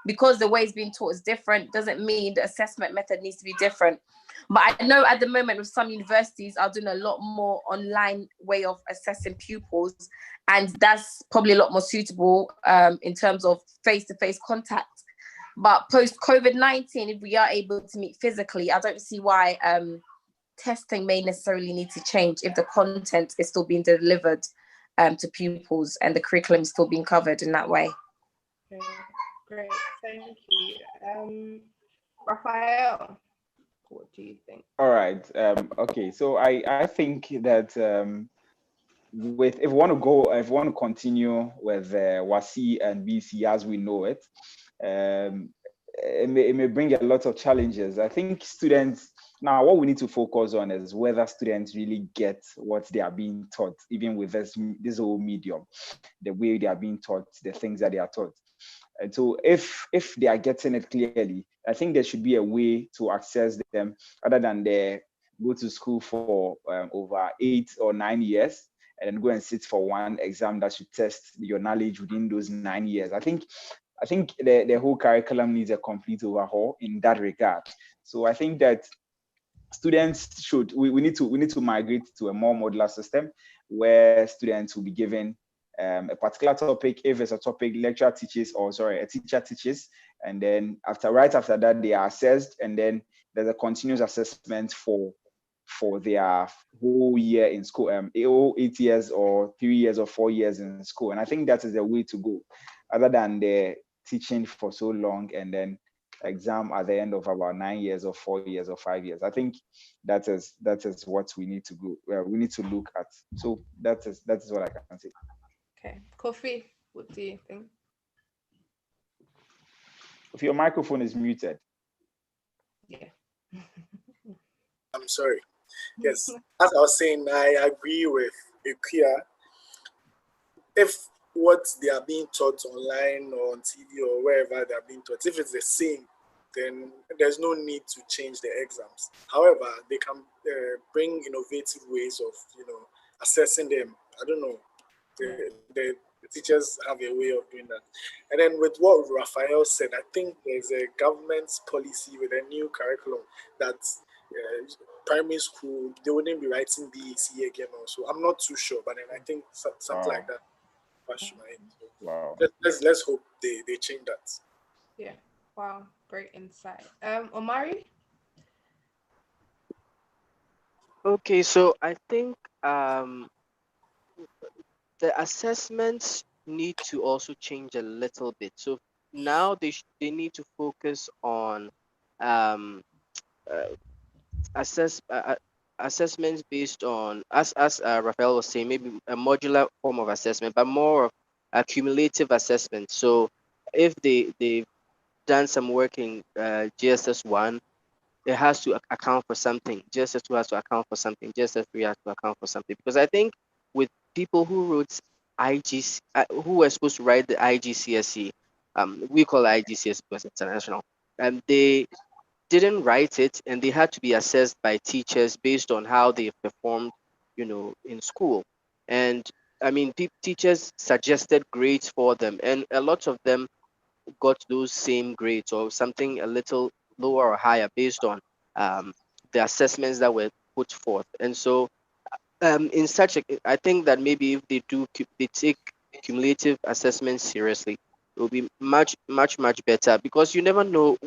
because the way it's being taught is different doesn't mean the assessment method needs to be different. But I know at the moment with some universities are doing a lot more online way of assessing pupils, and that's probably a lot more suitable in terms of face-to-face contact. But post-COVID-19, if we are able to meet physically, I don't see why testing may necessarily need to change if the content is still being delivered to pupils and the curriculum is still being covered in that way. Okay, great, thank you. Raphael, what do you think? All right. Okay. So I think that if we want to continue with WASSCE and BC as we know it, it may bring a lot of challenges. I think students now, what we need to focus on is whether students really get what they are being taught, even with this whole medium, the way they are being taught, the things that they are taught. And so if they are getting it clearly, I think there should be a way to access them other than they go to school for over 8 or 9 years and then go and sit for one exam that should test your knowledge within those 9 years. I think I think the whole curriculum needs a complete overhaul in that regard. So I think that students should, we need to migrate to a more modular system where students will be given a particular topic. If it's a topic, lecturer teaches, or sorry, a teacher teaches, and then right after that they are assessed, and then there's a continuous assessment for their whole year in school, 8 years or 3 years or 4 years in school. And I think that is the way to go, other than the teaching for so long and then exam at the end of about 9 years or 4 years or 5 years. I think that is what we need to go. We need to look at. So that is what I can say. Okay, Kofi, what do you think? If your microphone is muted. Yeah. I'm sorry. Yes, as I was saying, I agree with Ikuya. If what they are being taught online or on TV or wherever they are being taught, if it's the same, then there's no need to change the exams. However, they can bring innovative ways of, assessing them. I don't know. The teachers have a way of doing that. And then with what Raphael said, I think there's a government's policy with a new curriculum that primary school, they wouldn't be writing BEC again also. I'm not too sure, but then I think something like that. Wow. Let's hope they change that. Yeah. Wow. Great insight. Omari? Okay, so I think the assessments need to also change a little bit. So now they need to focus on assessments based on, as Raphael was saying, maybe a modular form of assessment, but more of a cumulative assessment. So if they've done some work in GSS 1, it has to account for something. GSS 2 has to account for something. GSS 3 has to account for something. Because I think with people who wrote IGC, who were supposed to write the IGCSE, we call it IGCSE because it's international, and they didn't write it, and they had to be assessed by teachers based on how they performed, in school. And I mean, teachers suggested grades for them, and a lot of them got those same grades or something a little lower or higher based on the assessments that were put forth. And so in such I think that maybe if they take cumulative assessments seriously, it will be much better, because you never know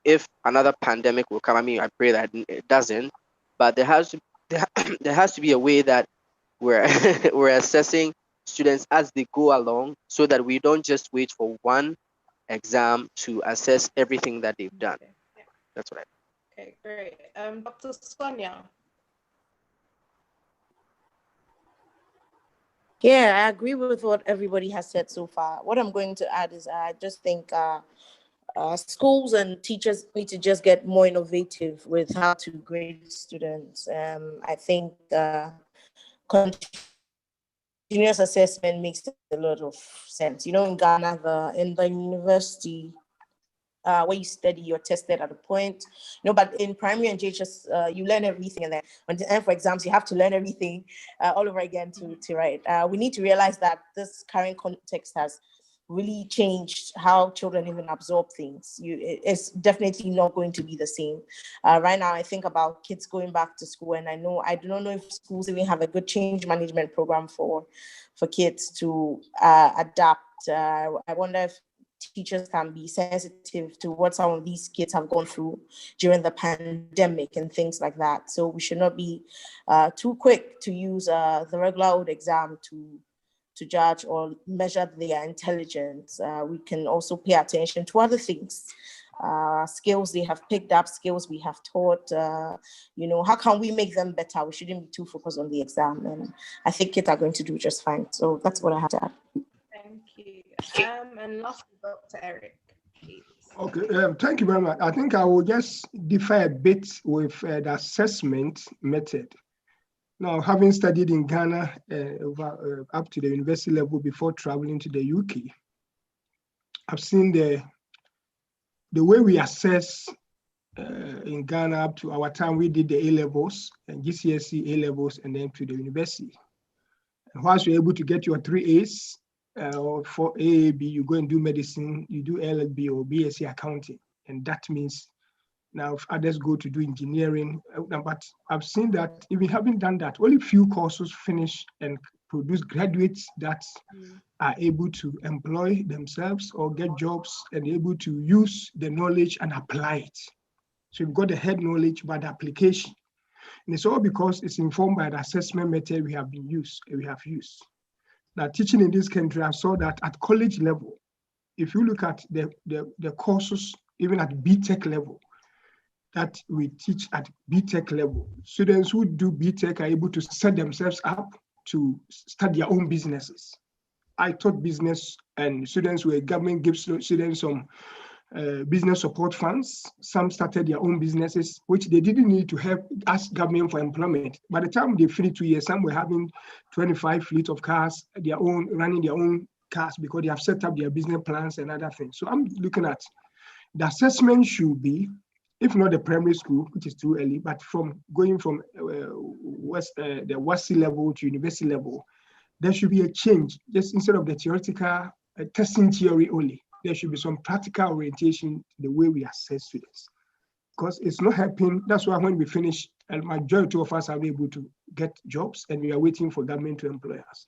if another pandemic will come. I mean, I pray that it doesn't, but there has to be a way that we're we're assessing students as they go along, so that we don't just wait for one exam to assess everything that they've done. That's what I think. Okay, great. Dr. Sonia. Yeah, I agree with what everybody has said so far. What I'm going to add is I just think schools and teachers need to just get more innovative with how to grade students. I think continuous assessment makes a lot of sense. In Ghana, in the university, where you study, you're tested at a point, but in primary and JHS, you learn everything, and then on the end for exams, you have to learn everything all over again to write. We need to realize that this current context has really changed how children even absorb things. It's definitely not going to be the same. Right now, I think about kids going back to school, and I do not know if schools even have a good change management program for kids to adapt. I wonder if teachers can be sensitive to what some of these kids have gone through during the pandemic and things like that. So we should not be too quick to use the regular old exam to judge or measure their intelligence. We can also pay attention to other things, skills they have picked up, skills we have taught. How can we make them better? We shouldn't be too focused on the exam, and I think kids are going to do just fine. So that's what I have to add. Thank you. And lastly, Dr. Eric, please. Okay, thank you very much. I think I will just differ a bit with the assessment method. Now, having studied in Ghana up to the university level before traveling to the UK, I've seen the way we assess in Ghana up to our time. We did the A-levels and GCSE A-levels and then to the university. And once you're able to get your 3 A's, or for AAB, you go and do medicine, you do LLB or BSc accounting. And that means now if others go to do engineering. But I've seen that even having done that, only few courses finish and produce graduates that are able to employ themselves or get jobs and able to use the knowledge and apply it. So you've got the head knowledge, but the application. And it's all because it's informed by the assessment method we have used. Now, teaching in this country, I saw that at college level, if you look at the courses, even at BTech level, that we teach at BTech level, students who do BTech are able to set themselves up to start their own businesses. I taught business, and students where government gives students some business support funds. Some started their own businesses, which they didn't need to help ask government for employment. By the time they finished 2 years, some were having 25 fleet of cars, their own, running their own cars because they have set up their business plans and other things. So I'm looking at the assessment should be, if not the primary school, which is too early, but from going from the WASSCE level to university level, there should be a change. Just instead of the theoretical testing theory only, there should be some practical orientation the way we assess students, because it's not helping. That's why when we finish, a majority of us are able to get jobs and we are waiting for government to employ us.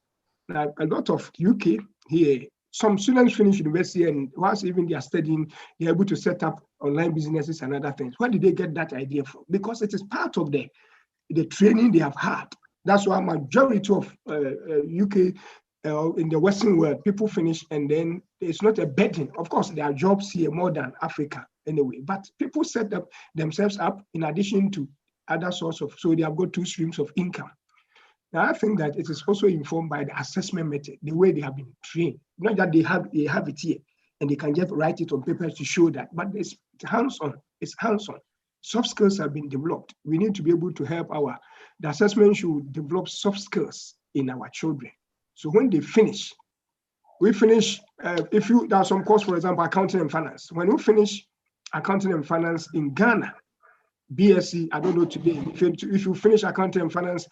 Now, a lot of UK here, some students finish university and whilst even they are studying, they're able to set up online businesses and other things. Where did they get that idea from? Because it is part of the training they have had. That's why majority of UK in the Western world, people finish and then it's not a burden. Of course, there are jobs here more than Africa anyway, but people set up themselves up in addition to other sorts of, so they have got 2 streams of income. Now, I think that it is also informed by the assessment method, the way they have been trained. Not that they have it here and they can just write it on paper to show that, but it's hands-on. It's hands-on. Soft skills have been developed. We need to be able to help the assessment should develop soft skills in our children. So when they finish, there are some course, for example, accounting and finance. When you finish accounting and finance in Ghana, BSc, I don't know today, if you finish accounting and finance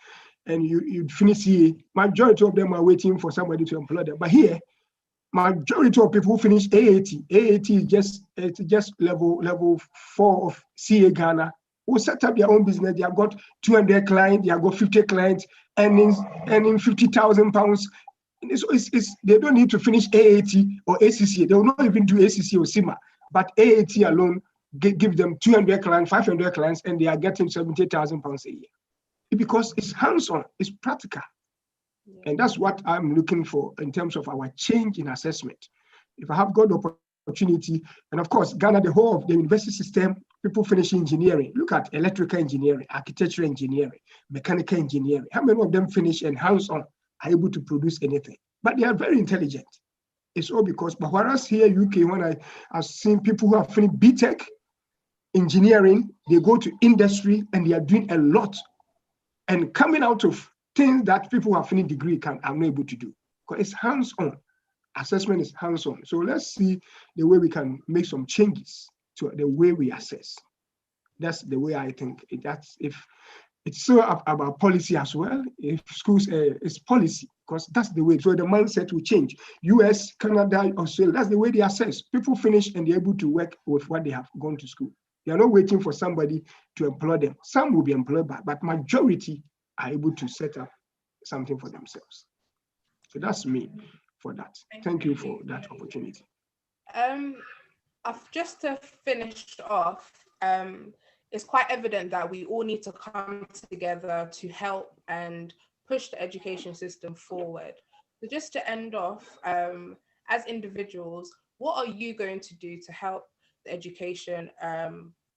and you finish CA, majority of them are waiting for somebody to employ them. But here, majority of people who finish AAT is just level 4 of CA Ghana, who set up their own business. They have got 200 clients, they have got 50 clients, earning £50,000. They don't need to finish AAT or ACCA. They will not even do ACCA or CIMA, but AAT alone give them 200 clients, 500 clients, and they are getting £70,000 a year. Because it's hands-on, it's practical. And that's what I'm looking for in terms of our change in assessment. If I have got the opportunity, and of course, Ghana, the whole of the university system, people finish engineering. Look at electrical engineering, architectural engineering, mechanical engineering. How many of them finish and hands-on are able to produce anything? But they are very intelligent. It's all because, but whereas here, UK, when I've seen people who have finished BTech, engineering, they go to industry and they are doing a lot. And coming out of things that people who have finished degree are not able to do. Because it's hands-on. Assessment is hands-on. So let's see the way we can make some changes to the way we assess. That's the way I think. If it's still about policy as well. If schools is policy, because that's the way. So the mindset will change. US, Canada, Australia, that's the way they assess. People finish and they're able to work with what they have gone to school. They are not waiting for somebody to employ them. Some will be employed by, but majority are able to set up something for themselves. So that's me for that. Thank you for that opportunity. I've just to finish off, it's quite evident that we all need to come together to help and push the education system forward. So just to end off, as individuals, what are you going to do to help the education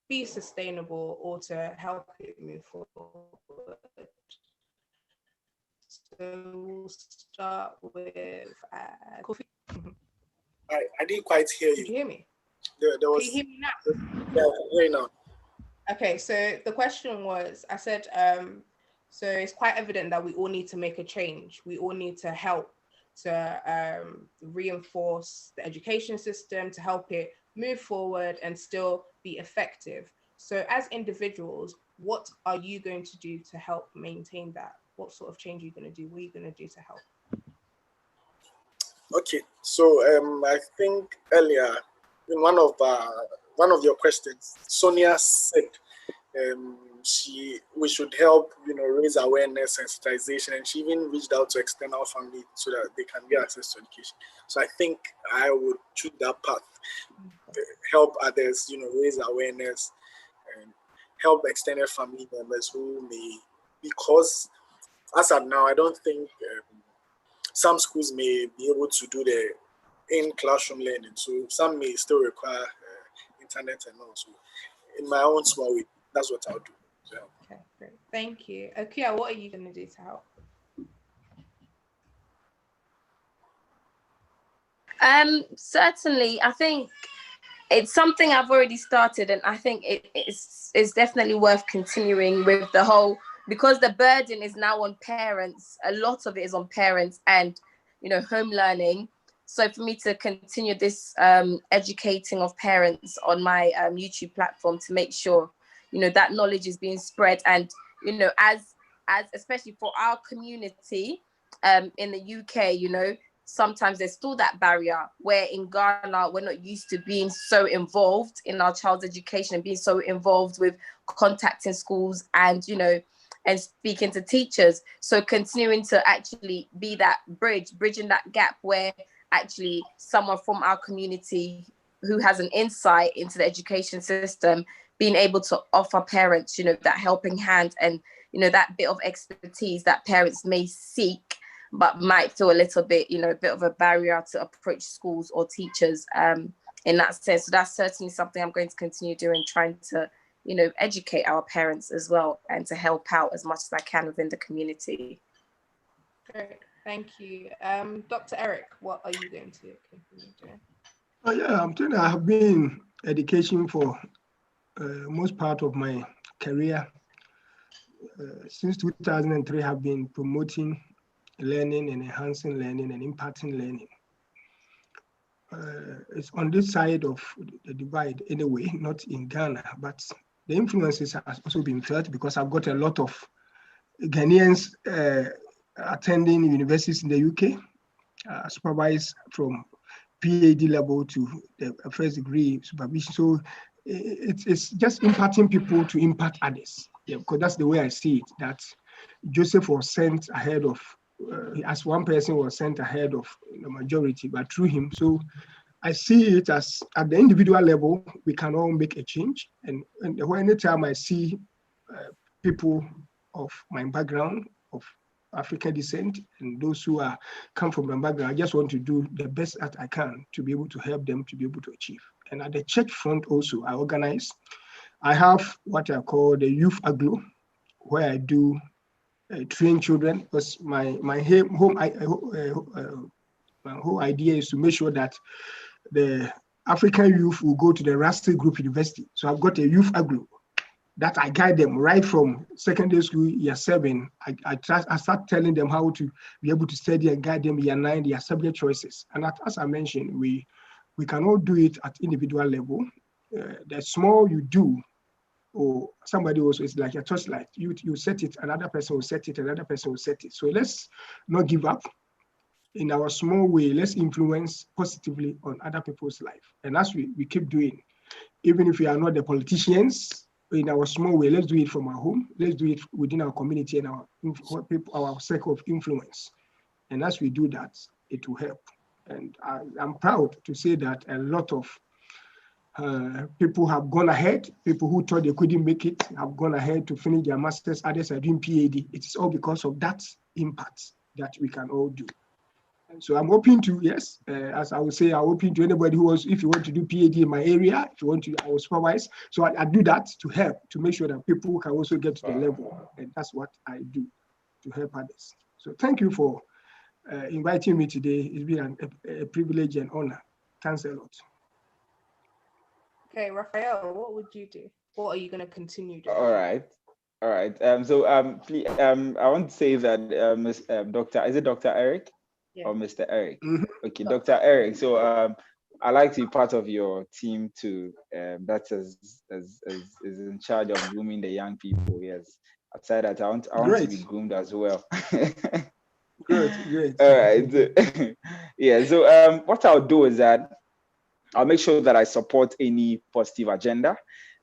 be sustainable or to help it move forward? So we'll start with Kofi. I didn't quite hear you. Did you hear me? There was, can you hear me now? Yeah, right now. Okay, so the question was, I said, so it's quite evident that we all need to make a change. We all need to help to reinforce the education system, to help it move forward and still be effective. So as individuals, what are you going to do to help maintain that? What sort of change are you going to do? What are you going to do to help? Okay, so I think earlier in one of your questions, Sonia said we should help, raise awareness, sensitization, and she even reached out to external family so that they can get access to education. So I think I would choose that path, help others, raise awareness and help extended family members who may, because as of now, I don't think some schools may be able to do the in-classroom learning, so some may still require internet and also. In my own small way, that's what I'll do. So. Okay, great. Thank you. Akia, what are you going to do to help? Certainly, I think it's something I've already started, and I think it's definitely worth continuing with the whole, because the burden is now on parents. A lot of it is on parents and, home learning. So for me to continue this educating of parents on my YouTube platform to make sure, that knowledge is being spread. And, as especially for our community in the UK, sometimes there's still that barrier where in Ghana, we're not used to being so involved in our child's education and being so involved with contacting schools and, and speaking to teachers. So continuing to actually be that bridging that gap where actually someone from our community who has an insight into the education system, being able to offer parents, that helping hand and, that bit of expertise that parents may seek, but might feel a little bit, a bit of a barrier to approach schools or teachers in that sense. So that's certainly something I'm going to continue doing, trying to, educate our parents as well and to help out as much as I can within the community. Great, thank you. Dr. Eric, what are you going to continue doing? Oh, yeah, I'm telling you, I have been in education for most part of my career. Since 2003, I have been promoting learning and enhancing learning and imparting learning. It's on this side of the divide anyway, not in Ghana, but the influences have also been felt because I've got a lot of Ghanaians attending universities in the UK, supervised from PhD level to the first degree supervision. So it's just imparting people to impact others. Yeah, because that's the way I see it, that Joseph was sent ahead of, as one person was sent ahead of the majority, but through him. So I see it as at the individual level, we can all make a change. And anytime I see people of my background, of African descent, and those who come from my background, I just want to do the best that I can to be able to help them to be able to achieve. And at the church front also, I organize. I have what I call the Youth Aglo, where I do train children, because my whole idea is to make sure that the African youth will go to the Russell Group University. So I've got a Youth Aglo that I guide them right from secondary school, year 7. I start telling them how to be able to study and guide them year 9, their subject choices. And as I mentioned, we cannot do it at individual level. The small you do, or somebody also, is like a torchlight. You set it, another person will set it, another person will set it. So let's not give up. In our small way, let's influence positively on other people's life. And as we keep doing, even if we are not the politicians, in our small way, let's do it from our home. Let's do it within our community and our circle of influence. And as we do that, it will help. And I'm proud to say that a lot of people have gone ahead. People who thought they couldn't make it have gone ahead to finish their masters. Others are doing PhD. It is all because of that impact that we can all do. And so I'm open to, yes, as I would say, I'm open to anybody who wants, if you want to do PhD in my area, if you want to, I will supervise. So I do that to help, to make sure that people can also get to the level. And that's what I do to help others. So thank you for inviting me today. It's been a privilege and honor. Thanks a lot. Okay, Raphael, what would you do? What are you going to continue doing? All right. Please, I want to say that is it Dr. Eric? Yeah. Or Mr. Eric? Mm-hmm. Okay, Dr. Eric. So I like to be part of your team too. That is in charge of grooming the young people. Yes. Aside that, I want to be groomed as well. Great. All right. Yeah, so what I'll do is that I'll make sure that I support any positive agenda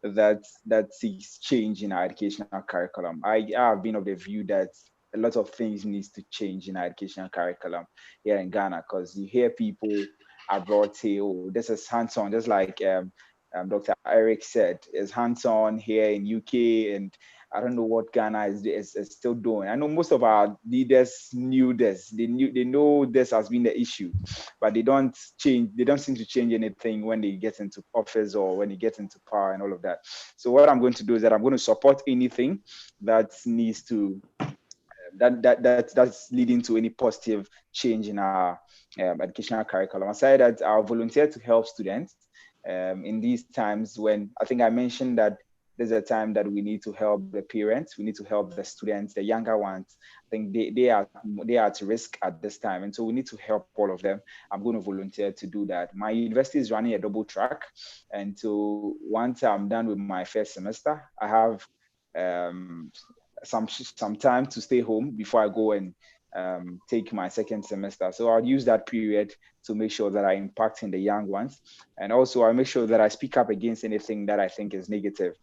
that seeks change in our educational curriculum. I have been of the view that a lot of things needs to change in our educational curriculum here in Ghana, because you hear people abroad say, "Oh, this is hands-on," just like Dr. Eric said, is hands-on here in UK, and I don't know what Ghana is still doing. I know most of our leaders knew this. They know this has been the issue, but they don't change. They don't seem to change anything when they get into office or when they get into power and all of that. So what I'm going to do is that I'm going to support anything that needs to that's leading to any positive change in our educational curriculum. Aside that, I'll volunteer to help students in these times when I think I mentioned that there's a time that we need to help the parents, we need to help the students, the younger ones. I think they are at risk at this time, and so we need to help all of them. I'm going to volunteer to do that. My university is running a double track, and so once I'm done with my first semester, I have some time to stay home before I go and take my second semester. So I'll use that period to make sure that I impact in the young ones. And also I make sure that I speak up against anything that I think is negative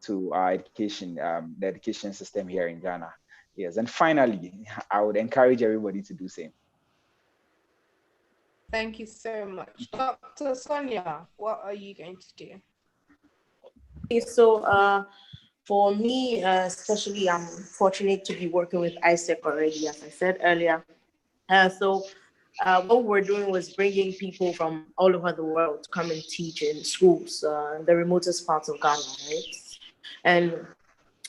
to our education, the education system here in Ghana. Yes, and finally, I would encourage everybody to do the same. Thank you so much. Dr. Sonia, what are you going to do? Okay, so for me, especially, I'm fortunate to be working with ISEC already, as I said earlier. What we're doing was bringing people from all over the world to come and teach in schools, in the remotest parts of Ghana, right? And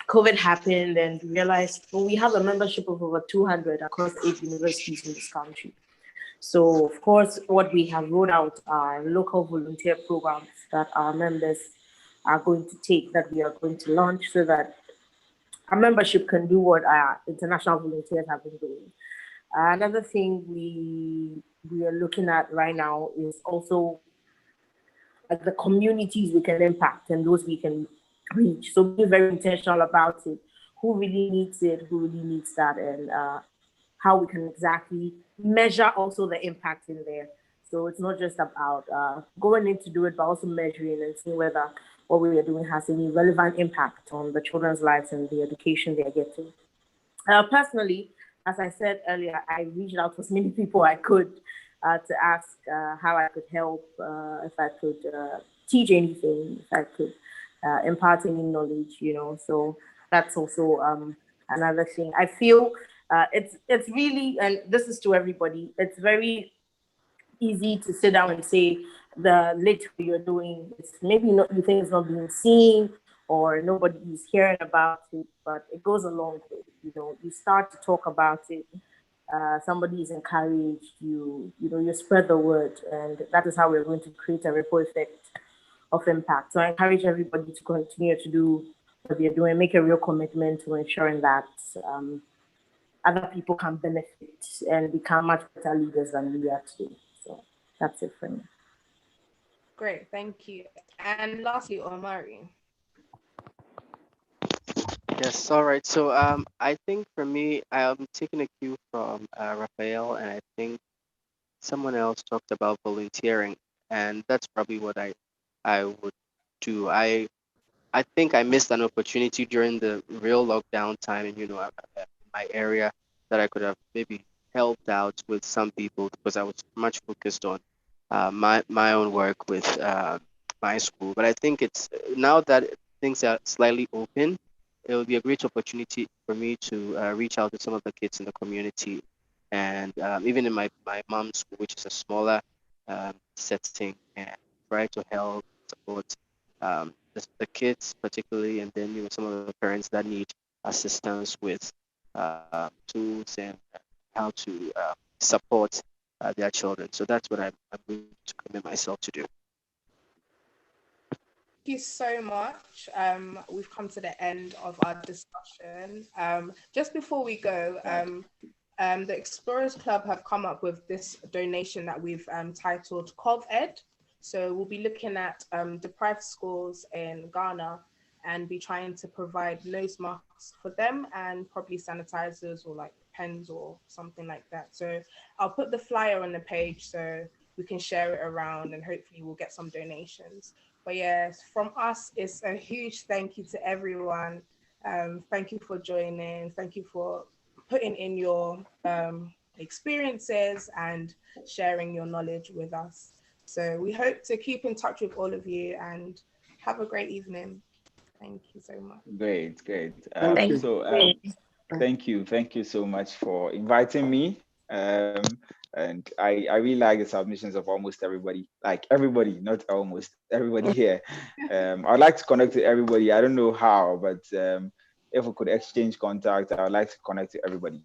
COVID happened, and we realized, well, we have a membership of over 200 across 8 universities in this country. So, of course, what we have rolled out are local volunteer programs that our members are going to take, that we are going to launch, so that our membership can do what our international volunteers have been doing. Another thing we are looking at right now is also like the communities we can impact and those we can reach. So be very intentional about it. Who really needs it? Who really needs that? And how we can exactly measure also the impact in there. So it's not just about going in to do it, but also measuring and seeing whether what we are doing has any relevant impact on the children's lives and the education they are getting. Personally, as I said earlier, I reached out to as many people I could to ask how I could help, if I could teach anything, if I could impart any knowledge, So that's also another thing. I feel it's really, and this is to everybody, it's very easy to sit down and say the little you're doing, it's maybe not, you think it's not being seen or nobody is hearing about it, but it goes a long way. You start to talk about it, somebody is encouraged, you spread the word, and that is how we're going to create a ripple effect of impact. So I encourage everybody to continue to do what they're doing, make a real commitment to ensuring that other people can benefit and become much better leaders than we are today. So that's it for me. Great, thank you. And lastly, Omari. Yes, all right. So I think for me, I'm taking a cue from Raphael, and I think someone else talked about volunteering, and that's probably what I would do. I think I missed an opportunity during the real lockdown time, and my area that I could have maybe helped out with some people because I was much focused on my own work with my school. But I think it's now that things are slightly open, it will be a great opportunity for me to reach out to some of the kids in the community, and even in my mom's school, which is a smaller setting, and try to help support the kids particularly, and then some of the parents that need assistance with tools and how to support their children. So that's what I'm going to commit myself to do. Thank you so much. We've come to the end of our discussion. Just before we go, the Explorers Club have come up with this donation that we've titled CovEd. So we'll be looking at deprived schools in Ghana and be trying to provide nose masks for them and probably sanitizers or like pens or something like that. So I'll put the flyer on the page so we can share it around, and hopefully we'll get some donations. But yes, from us, it's a huge thank you to everyone. Thank you for joining. Thank you for putting in your experiences and sharing your knowledge with us. So we hope to keep in touch with all of you, and have a great evening. Thank you so much. Great. Thank you. Thank you so much for inviting me. And I really like the submissions of almost everybody, like everybody, not almost everybody here. I'd like to connect to everybody. I don't know how, but if we could exchange contact, I would like to connect to everybody.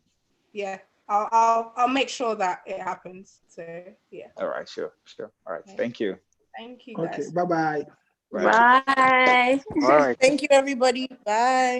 Yeah, I'll make sure that it happens. So yeah. All right, sure. All right, Okay. thank you. Thank you, Okay, guys. bye-bye. Bye. All right. Thank you, everybody. Bye.